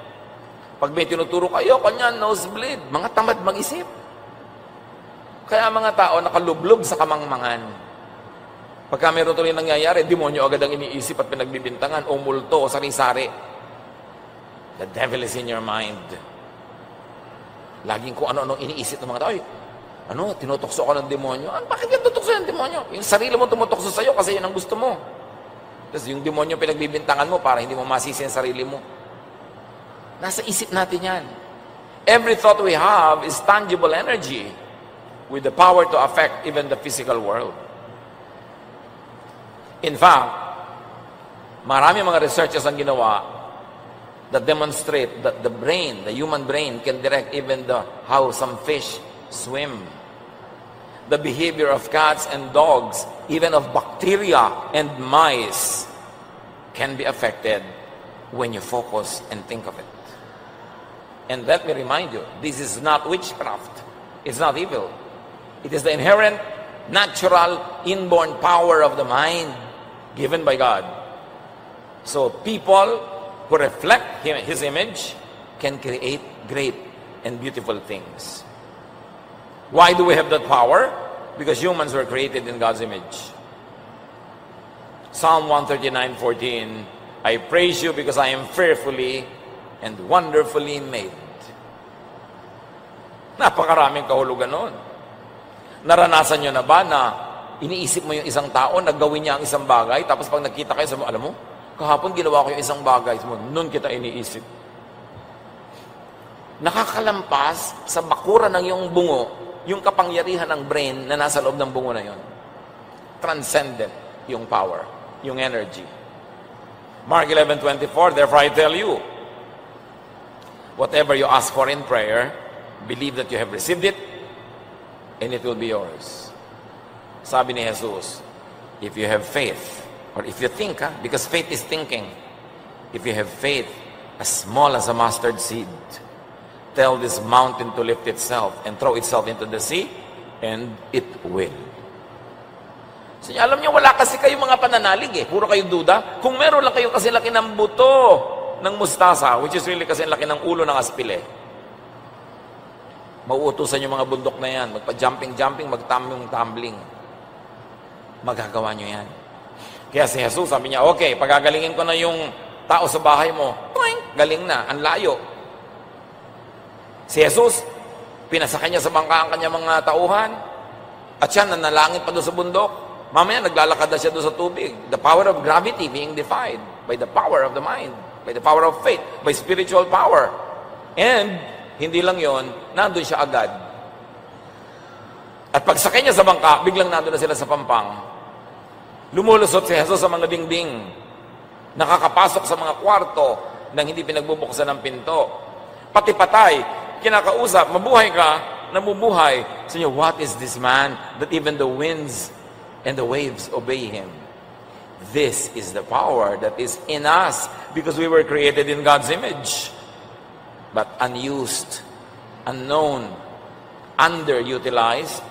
Pag may tinuturo kayo, kanya, nosebleed, mga tamad mag-isip. Kaya mga tao nakalublob sa kamangmangan. Pagka meron tuloy nangyayari, demonyo agad ang iniisip at pinagbibintangan, o multo, o sari-sari. The devil is in your mind. Laging kung ano-ano iniisip ng mga tao. Tinutokso ko ng demonyo. Bakit yan tutokso ng demonyo? Yung sarili mo tumutokso sa'yo kasi yun ang gusto mo. Tapos yung demonyo pinagbibintangan mo para hindi mo masisi ang sarili mo. Nasa isip natin yan. Every thought we have is tangible energy with the power to affect even the physical world. In fact, marami mga researchers ang ginawa that demonstrate that the brain, the human brain, can direct even how some fish swim. The behavior of cats and dogs, even of bacteria and mice, can be affected when you focus and think of it. And let me remind you, this is not witchcraft. It's not evil. It is the inherent, natural, inborn power of the mind given by God. So people who reflect His image can create great and beautiful things. Why do we have that power? Because humans were created in God's image. Psalm 139:14, I praise you because I am fearfully and wonderfully made. Napakaraming kahulugan nun. Naranasan nyo na ba na iniisip mo yung isang tao, naggawin niya ang isang bagay, tapos pag nakita kayo, sabi mo, alam mo, kahapon ginawa ko yung isang bagay, noon kita iniisip. Nakakalampas sa bakura ng iyong bungo, yung kapangyarihan ng brain na nasa loob ng bungo na yon. Transcendent yung power, yung energy. Mark 11:24, therefore I tell you, whatever you ask for in prayer, believe that you have received it, and it will be yours. Sabi ni Jesus, if you have faith, or if you think, because faith is thinking, if you have faith as small as a mustard seed, tell this mountain to lift itself and throw itself into the sea, and it will. So, alam niyo, wala kasi kayo mga pananalig eh. Puro kayo duda. Kung meron lang kayo kasi laki ng buto ng mustasa, which is really kasi laki ng ulo ng aspile, mauutusan yung mga bundok na yan. Magpa-jumping-jumping, mag-tumbling-tumbling. Magagawa nyo yan. Kaya si Jesus, sabi niya, okay, pagagalingin ko na yung tao sa bahay mo. Toink! Galing na, ang layo. Si Jesus, pinasakay niya sa bangka ang kanyang mga tauhan. At siya, nanalangin pa doon sa bundok. Mamaya, naglalakad na siya doon sa tubig. The power of gravity being defied by the power of the mind, by the power of faith, by spiritual power. And, hindi lang yon, nandun siya agad. At pagsakay niya sa bangka, biglang nandun na sila sa pampang. Lumulusot si Jesus sa mga dingding. Nakakapasok sa mga kwarto nang hindi pinagbubuksan ng pinto. Pati patay, kinakausap, mabuhay ka, namubuhay. So, what is this man that even the winds and the waves obey him? This is the power that is in us because we were created in God's image. But unused, unknown, underutilized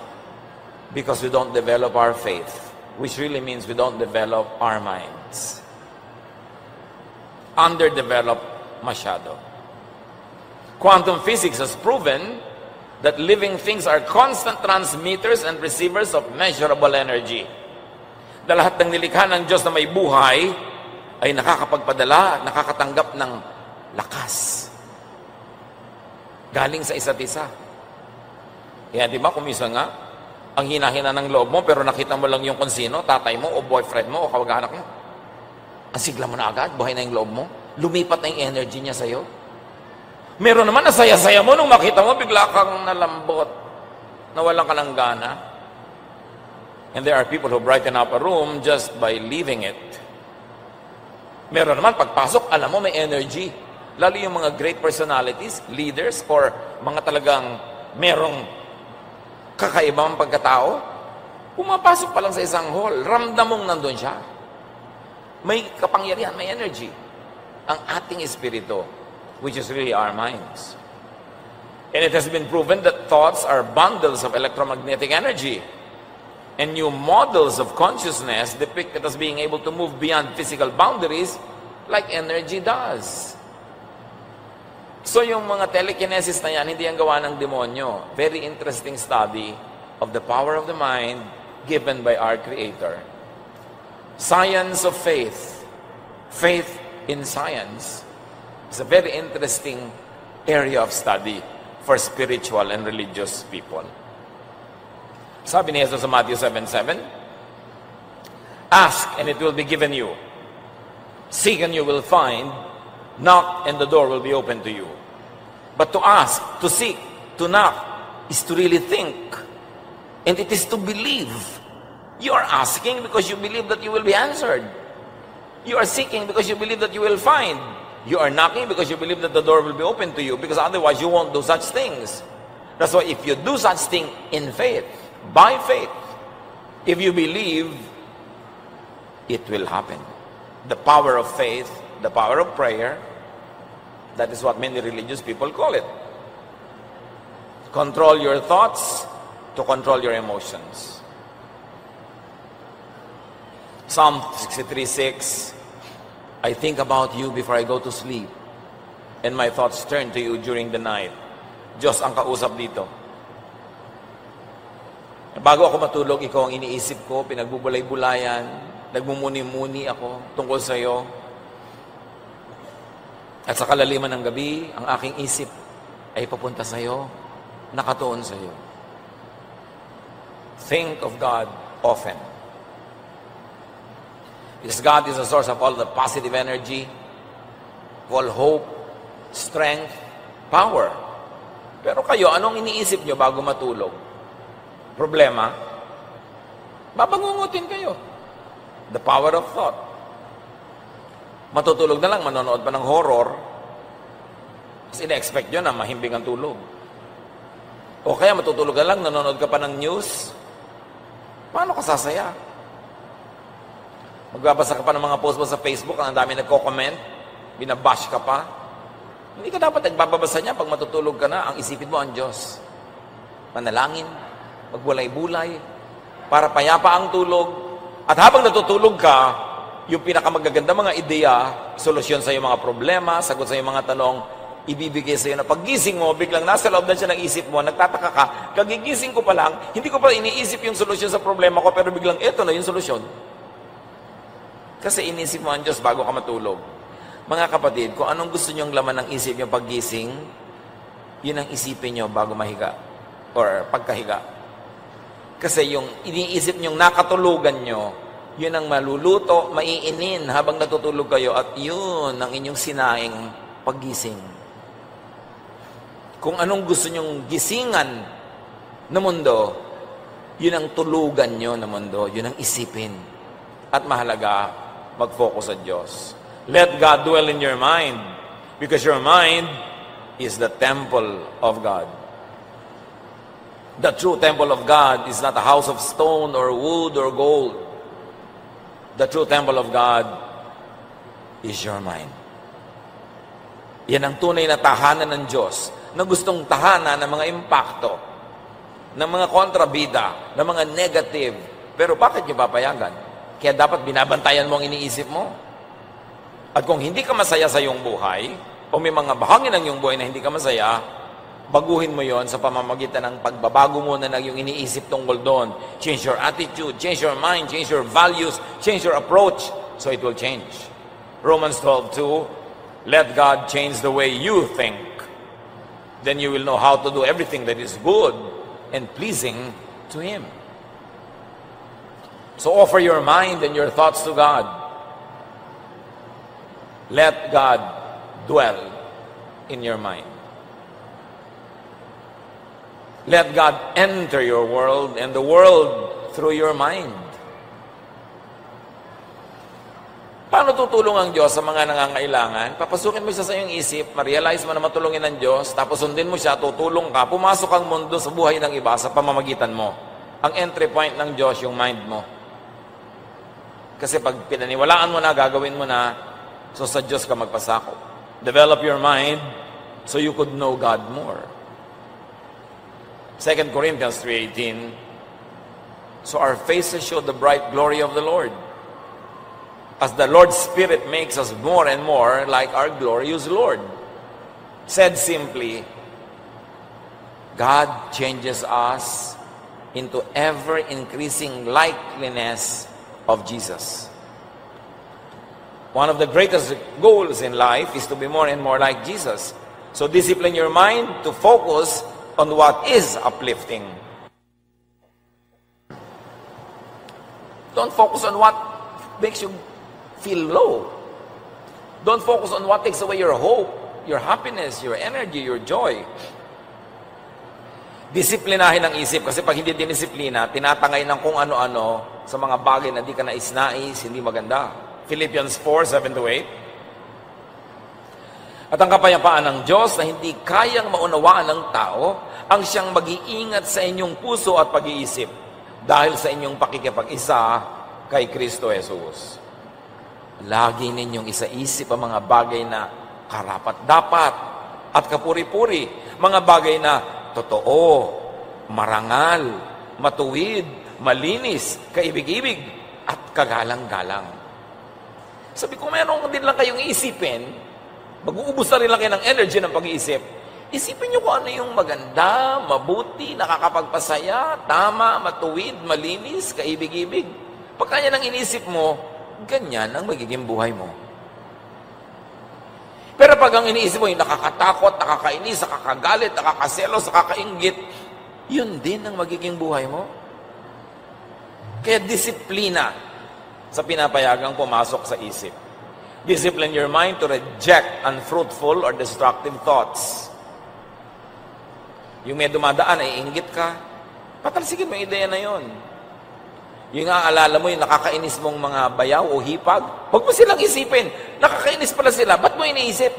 because we don't develop our faith, which really means we don't develop our minds. Underdeveloped masyado. Quantum physics has proven that living things are constant transmitters and receivers of measurable energy. Na lahat ng nilikha ng Diyos na may buhay ay nakakapagpadala, nakakatanggap ng lakas. Galing sa isa't isa. Kaya di ba, kumisa nga, ang hina-hina ng loob mo, pero nakita mo lang yung kung sino, tatay mo, o boyfriend mo, o kawag-anak mo. Ang sigla mo na agad, buhay na yung loob mo. Lumipat na yung energy niya sa'yo. Meron naman na saya-saya mo, nung makita mo, bigla kang nalambot, nawalan ka ng gana. And there are people who brighten up a room just by leaving it. Meron naman, pagpasok, alam mo, may energy. Lalo yung mga great personalities, leaders, or mga talagang merong kakaibang pagkatao, pumapasok pa lang sa isang hall, ramdam mong nandun siya. May kapangyarihan, may energy. Ang ating espiritu, which is really our minds. And it has been proven that thoughts are bundles of electromagnetic energy. And new models of consciousness depict it as being able to move beyond physical boundaries like energy does. So yung mga telekinesis na yan, hindi ang gawa ng demonyo. Very interesting study of the power of the mind given by our Creator. Science of faith. Faith in science is a very interesting area of study for spiritual and religious people. Sabi ni Jesus sa Matthew 7:7, ask and it will be given you. Seek and you will find. Knock and the door will be open to you. But to ask, to seek, to knock is to really think. And it is to believe. You are asking because you believe that you will be answered. You are seeking because you believe that you will find. You are knocking because you believe that the door will be open to you, because otherwise you won't do such things. That's why if you do such thing in faith, by faith, if you believe, it will happen. The power of faith, the power of prayer, that is what many religious people call it. Control your thoughts to control your emotions. Psalm 63:6, I think about you before I go to sleep, and my thoughts turn to you during the night. Diyos ang kausap dito. Bago ako matulog, ikaw ang iniisip ko, pinagbubulay-bulayan, nagmumuni-muni ako tungkol sa iyo. At sa kalaliman ng gabi, ang aking isip ay papunta sa iyo, nakatuon sa iyo. Think of God often. Because God is the source of all the positive energy, all hope, strength, power. Pero kayo, anong iniisip nyo bago matulog? Problema? Babangungutin kayo. The power of thought. Matutulog na lang, manonood pa ng horror, kasi ina-expect nyo na mahimbing ang tulog. O kaya matutulog ka lang, nanonood ka pa ng news, paano ka sasaya? Magbabasa ka pa ng mga post mo sa Facebook, ang dami nagko-comment, binabash ka pa. Hindi ka dapat nagbababasa niya pag matutulog ka na, ang isipin mo ang Diyos. Manalangin, magbulay-bulay, para payapa ang tulog, At habang natutulog ka, yung pinakamagaganda mga ideya, solusyon sa iyong mga problema, sagot sa iyong mga tanong, ibibigay sa iyo na paggising mo, biglang nasa loob na siya ng isip mo, nagtataka ka, kagigising ko pa lang, hindi ko pa iniisip yung solusyon sa problema ko, pero biglang eto na yung solusyon. Kasi inisip mo ang Diyos bago ka matulog. Mga kapatid, kung anong gusto nyong laman ng isip nyo paggising, yun ang isipin nyo bago mahiga or pagkahiga. Kasi yung iniisip nyong nakatulugan nyo, yun ang maluluto, maiinin habang natutulog kayo at yun ang inyong sinaing paggising. Kung anong gusto nyong gisingan na mundo, yun ang tulugan nyo na mundo, yun ang isipin. At mahalaga, mag-focus sa Diyos. Let God dwell in your mind because your mind is the temple of God. The true temple of God is not a house of stone or wood or gold. The true temple of God is your mind. Yan ang tunay na tahanan ng Diyos na gustong tahanan ng mga impakto, ng mga kontrabida, ng mga negative. Pero bakit niyo papayagan? Kaya dapat binabantayan mo ang iniisip mo. At kung hindi ka masaya sa iyong buhay, o may mga bahagi ng iyong buhay na hindi ka masaya, baguhin mo yon sa pamamagitan ng pagbabago mo na ng iyong iniisip tungkol doon. Change your attitude, change your mind, change your values, change your approach, so it will change. Romans 12:2, let God change the way you think. Then you will know how to do everything that is good and pleasing to Him. So offer your mind and your thoughts to God. Let God dwell in your mind. Let God enter your world and the world through your mind. Paano tutulong ang Diyos sa mga nangangailangan? Papasukin mo siya sa iyong isip, ma-realize mo na matulungin ng Diyos, tapos sundin mo siya, tutulong ka, pumasok ang mundo sa buhay ng iba sa pamamagitan mo. Ang entry point ng Diyos, yung mind mo. Kasi pag pinaniwalaan mo na, gagawin mo na, so sa Diyos ka magpasakop. Develop your mind so you could know God more. 2 Corinthians 3:18, so our faces show the bright glory of the Lord. As the Lord's Spirit makes us more and more like our glorious Lord. Said simply, God changes us into ever-increasing likeness of Jesus. One of the greatest goals in life is to be more and more like Jesus. So discipline your mind to focus on what is uplifting. Don't focus on what makes you feel low. Don't focus on what takes away your hope, your happiness, your energy, your joy. Disiplinahin ang isip kasi pag hindi dinisiplina, tinatangay ng kung ano-ano sa mga bagay na di ka nais-nais, hindi maganda. Philippians 4:7-8. At ang kapayapaan ng Diyos na hindi kayang maunawaan ng tao, ang siyang mag-iingat sa inyong puso at pag-iisip dahil sa inyong pakikipag-isa kay Kristo Jesus. Lagi ninyong isa-isip ang mga bagay na karapat-dapat at kapuri-puri, mga bagay na totoo, marangal, matuwid, malinis, kaibig-ibig, at kagalang-galang. Sabi ko, meron din lang kayong iisipin, mag-uubos na rin lang kayo ng energy ng pag-iisip. Isipin nyo kung ano yung maganda, mabuti, nakakapagpasaya, tama, matuwid, malinis, kaibig-ibig. Pagka yan ang inisip mo, ganyan ang magiging buhay mo. Pero pag ang iniisip mo yung nakakatakot, nakakainis, nakakagalit, nakakaselos, nakakainggit, yun din ang magiging buhay mo. Kaya disiplina sa pinapayagang pumasok sa isip. Discipline your mind to reject unfruitful or destructive thoughts. Yung may dumadaan ay inggit ka, patalsigin mo yung ideya na yun. Yung aalala mo yung nakakainis mong mga bayaw o hipag, huwag mo silang isipin. Nakakainis pala sila, ba't mo iniisip?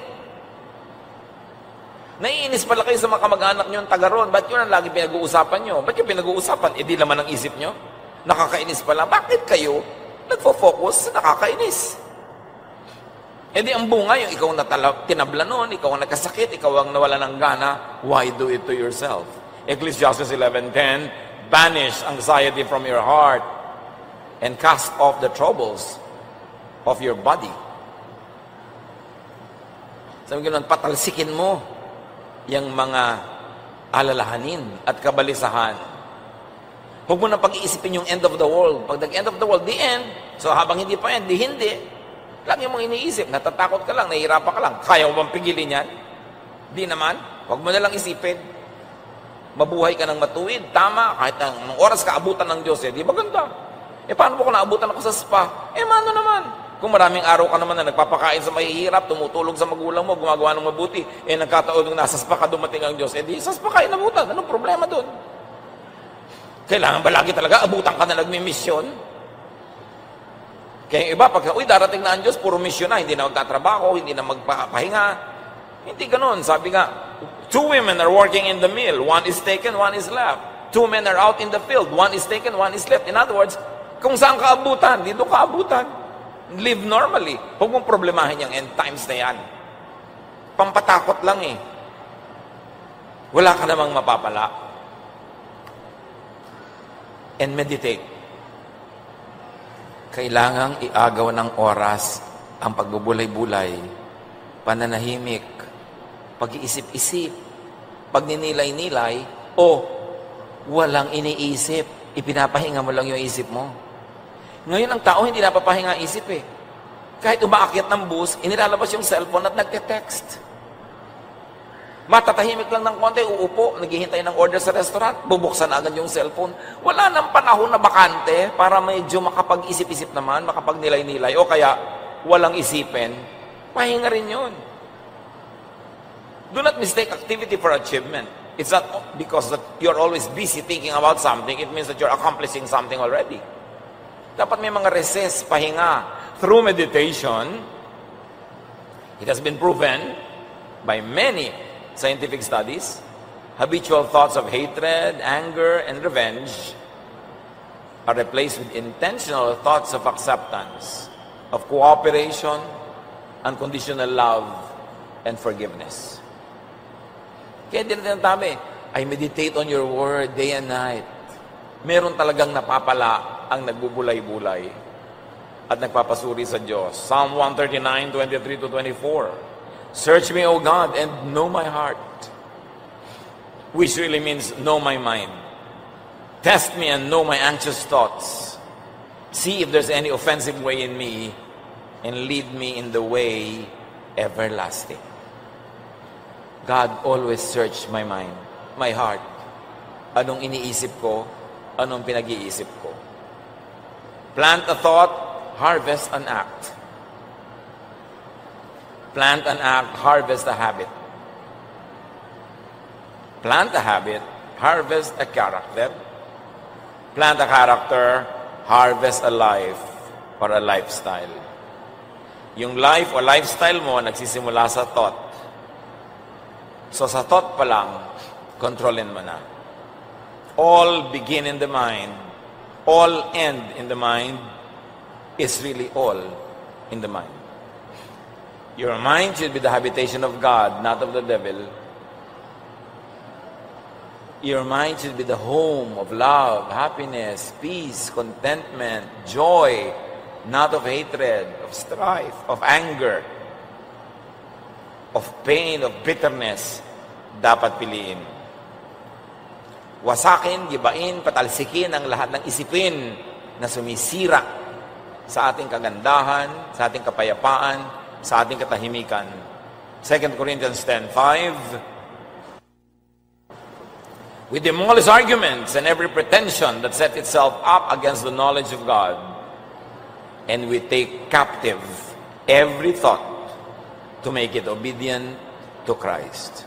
Naiinis pala kayo sa mga kamag-anak nyo ang taga-ron, ba't yun ang lagi pinag-uusapan nyo? Ba't yung pinag-uusapan? Di laman ang isip nyo? Nakakainis pala, bakit kayo nagfo-focus sa nakakainis? Di ang bunga yung ikaw na tinabla nun, ikaw ang nagkasakit, ikaw ang nawala ng gana, why do it to yourself? Ecclesiastes 11:10, banish anxiety from your heart. and cast off the troubles of your body. Sabi ko, patalsikin mo yung mga alalahanin at kabalisahan. Huwag mo na pag-iisipin yung end of the world. Pag nag-end of the world, the end. So habang hindi pa end, hindi. Lagi mong iniisip, natatakot ka lang, nahihirapan ka lang. Kaya mo bang pigilin yan? Di naman. Huwag mo na lang isipin. Mabuhay ka ng matuwid, tama, kahit ng oras ka abutan ng Diyos, di ba ganda? Paano po kung naabutan ako sa spa? Mano naman. Kung maraming araw ka naman na nagpapakain sa mahihirap, tumutulong sa magulang mo, gumagawa ng mabuti, nagkataon nung nasa spa ka dumating ang Diyos, di sa spa ka inabutan. Anong problema doon? Kailangan ba lagi talaga abutan ka na nagmi-mission? Kaya yung iba, pag darating na ang Diyos, puro mission na, hindi na magtatrabaho, hindi na magpapahinga. Hindi ganun. Sabi nga, 2 women are working in the mill. 1 is taken, 1 is left. 2 men are out in the field. 1 is taken, 1 is left. In other words, kung saan ka abutan, dito ka abutan. Live normally. Huwag mong problemahin yung end times na yan. Pampatakot lang Wala ka namang mapapala. And meditate. Kailangang iagaw ng oras ang pagbubulay-bulay, pananahimik, pag-iisip-isip, pagninilay-nilay, o walang iniisip, ipinapahinga mo lang yung isip mo. Ngayon ang tao hindi napapahinga ang isip Kahit umaakyat ng bus, inilalabas yung cellphone at nagte-text. Matatahimik lang ng konti, uupo, naghihintay ng order sa restaurant, bubuksan agad yung cellphone. Wala nang panahon na bakante para medyo makapag-isip-isip naman, makapagnilay-nilay, o kaya walang isipin. Pahinga rin yun. Do not mistake activity for achievement. It's not because that you're always busy thinking about something, it means that you're accomplishing something already. Dapat may mga recess, pahinga. Through meditation, it has been proven by many scientific studies, habitual thoughts of hatred, anger, and revenge are replaced with intentional thoughts of acceptance, of cooperation, unconditional love, and forgiveness. Kaya din natin I meditate on your word day and night. Meron talagang napapala ang nagbubulay-bulay at nagpapasuri sa Diyos. Psalm 139, 23-24. Search me, O God, and know my heart. Which really means know my mind. Test me and know my anxious thoughts. See if there's any offensive way in me, and lead me in the way everlasting. God always search my mind, my heart. Anong iniisip ko, anong pinag-iisip ko. Plant a thought, harvest an act. Plant an act, harvest a habit. Plant a habit, harvest a character. Plant a character, harvest a life or a lifestyle. Yung life o lifestyle mo nagsisimula sa thought. So sa thought pa lang, kontrolin mo na. All begin in the mind. All end in the mind is really all in the mind. Your mind should be the habitation of God, not of the devil. Your mind should be the home of love, happiness, peace, contentment, joy, not of hatred, of strife, of anger, of pain, of bitterness. Dapat piliin. Wasakin, gibain, patalsikin ang lahat ng isipin na sumisira sa ating kagandahan, sa ating kapayapaan, sa ating katahimikan. 2 Corinthians 10:5. We demolish arguments and every pretension that set itself up against the knowledge of God, and we take captive every thought to make it obedient to Christ.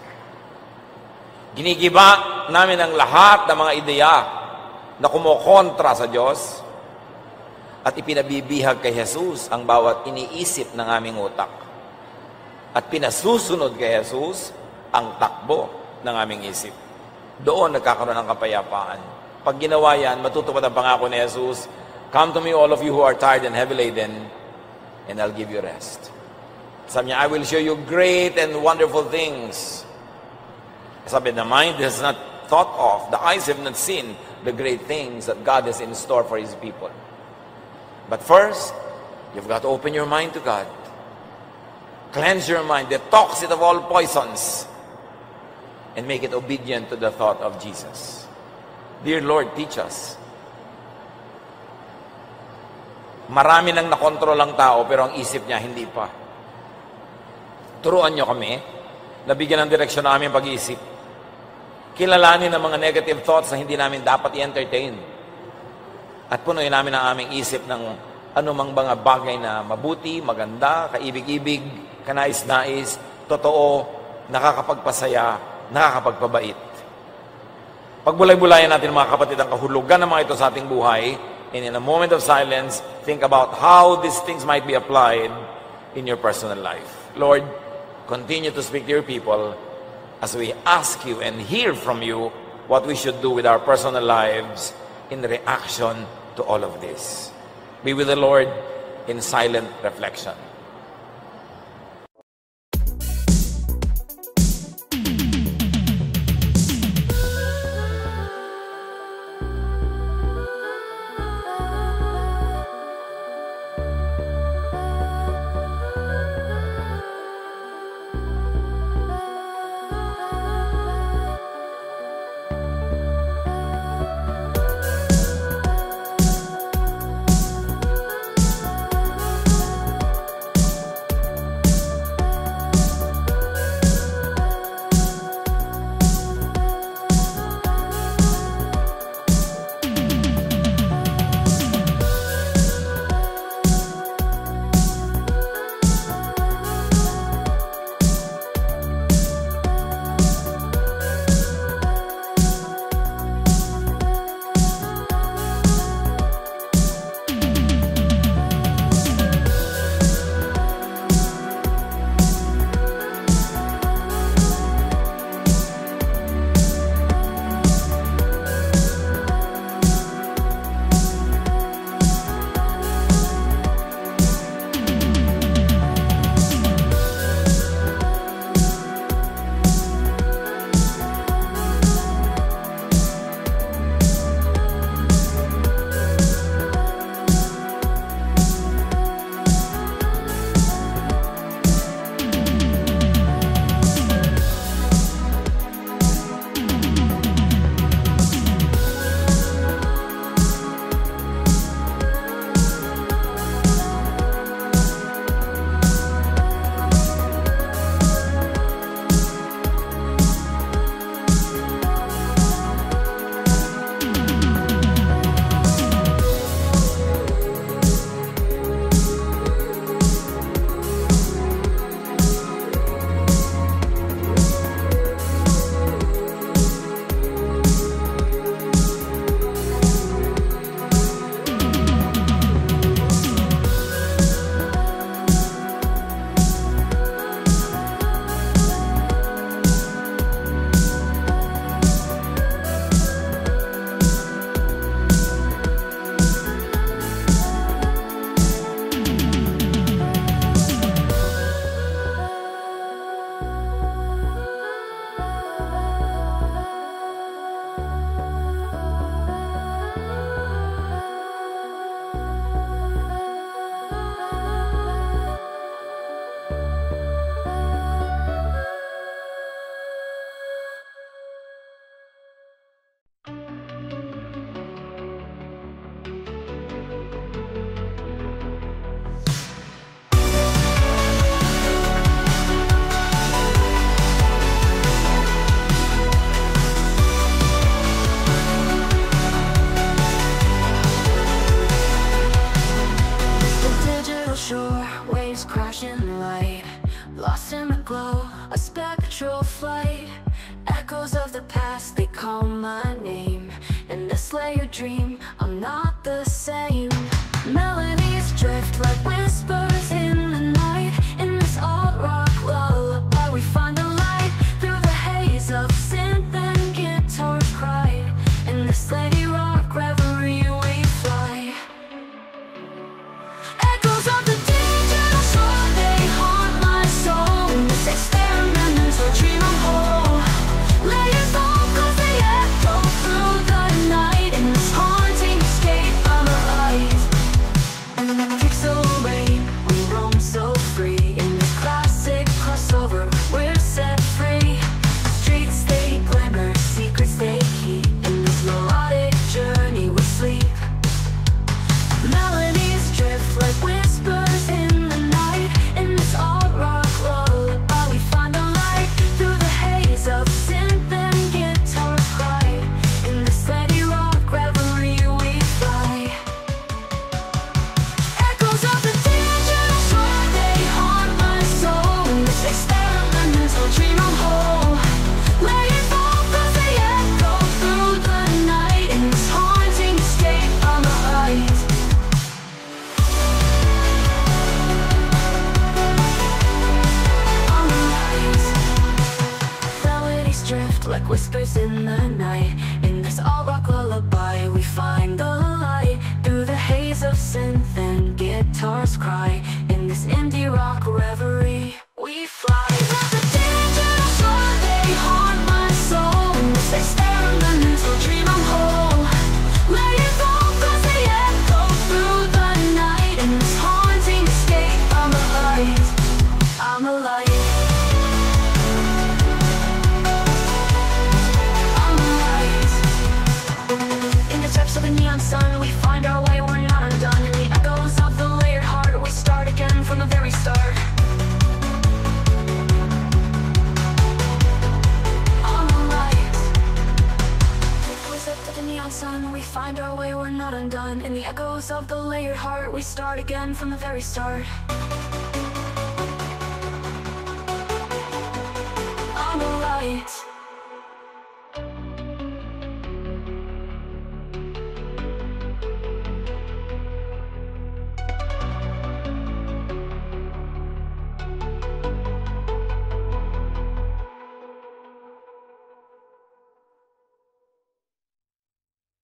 Ginigiba namin ang lahat ng mga ideya na kumokontra sa Diyos at ipinabibihag kay Jesus ang bawat iniisip ng aming utak. At pinasusunod kay Jesus ang takbo ng aming isip. Doon nagkakaroon ng kapayapaan. Pag ginawa yan, matutupad ang pangako ni Jesus, "Come to me all of you who are tired and heavy laden, and I'll give you rest." Sabi niya, "I will show you great and wonderful things." Sabi, the mind has not thought of, the eyes have not seen the great things that God has in store for His people. But first, you've got to open your mind to God. Cleanse your mind, detox it of all poisons, and make it obedient to the thought of Jesus. Dear Lord, teach us. Marami nang nakontrol ang tao, pero ang isip niya hindi pa. Turuan niyo kami, nabigyan ng direksyon namin pag-iisip. Kilalanin ang mga negative thoughts na hindi namin dapat i-entertain. At punuin namin ang aming isip ng anumang mga bagay na mabuti, maganda, kaibig-ibig, kanais-nais, totoo, nakakapagpasaya, nakakapagpabait. Pagbulay-bulayan natin mga kapatid ang kahulugan ng mga ito sa ating buhay, and in a moment of silence, think about how these things might be applied in your personal life. Lord, continue to speak to your people as we ask you and hear from you what we should do with our personal lives in reaction to all of this. Be with the Lord in silent reflection. dream, I'm not the same. Melodies drift like whispers in the night. In this alt rock lullaby we find the light through the haze of synth and guitars cry. In this lady rock reverie we fly. Echoes of the digital shore, they haunt my soul. In this experimental dream I'm whole. Layers vocals, they echo through the night. In this haunting escape I'm alive. like whispers in the night. In this alt-rock lullaby, we find the light through the haze of synth and guitars cry. In this indie rock reverie, we fly. Let the digital sun, they haunt my soul. In this experimental dream, I'm whole. Let it go, 'cause they echo through the night. In this haunting escape, I'm alive. I'm alive. Of the neon sun, we find our way, we're not undone. In the echoes of the layered heart, we start again from the very start. On the light, echoes of the neon sun, we find our way, we're not undone. In the echoes of the layered heart, we start again from the very start.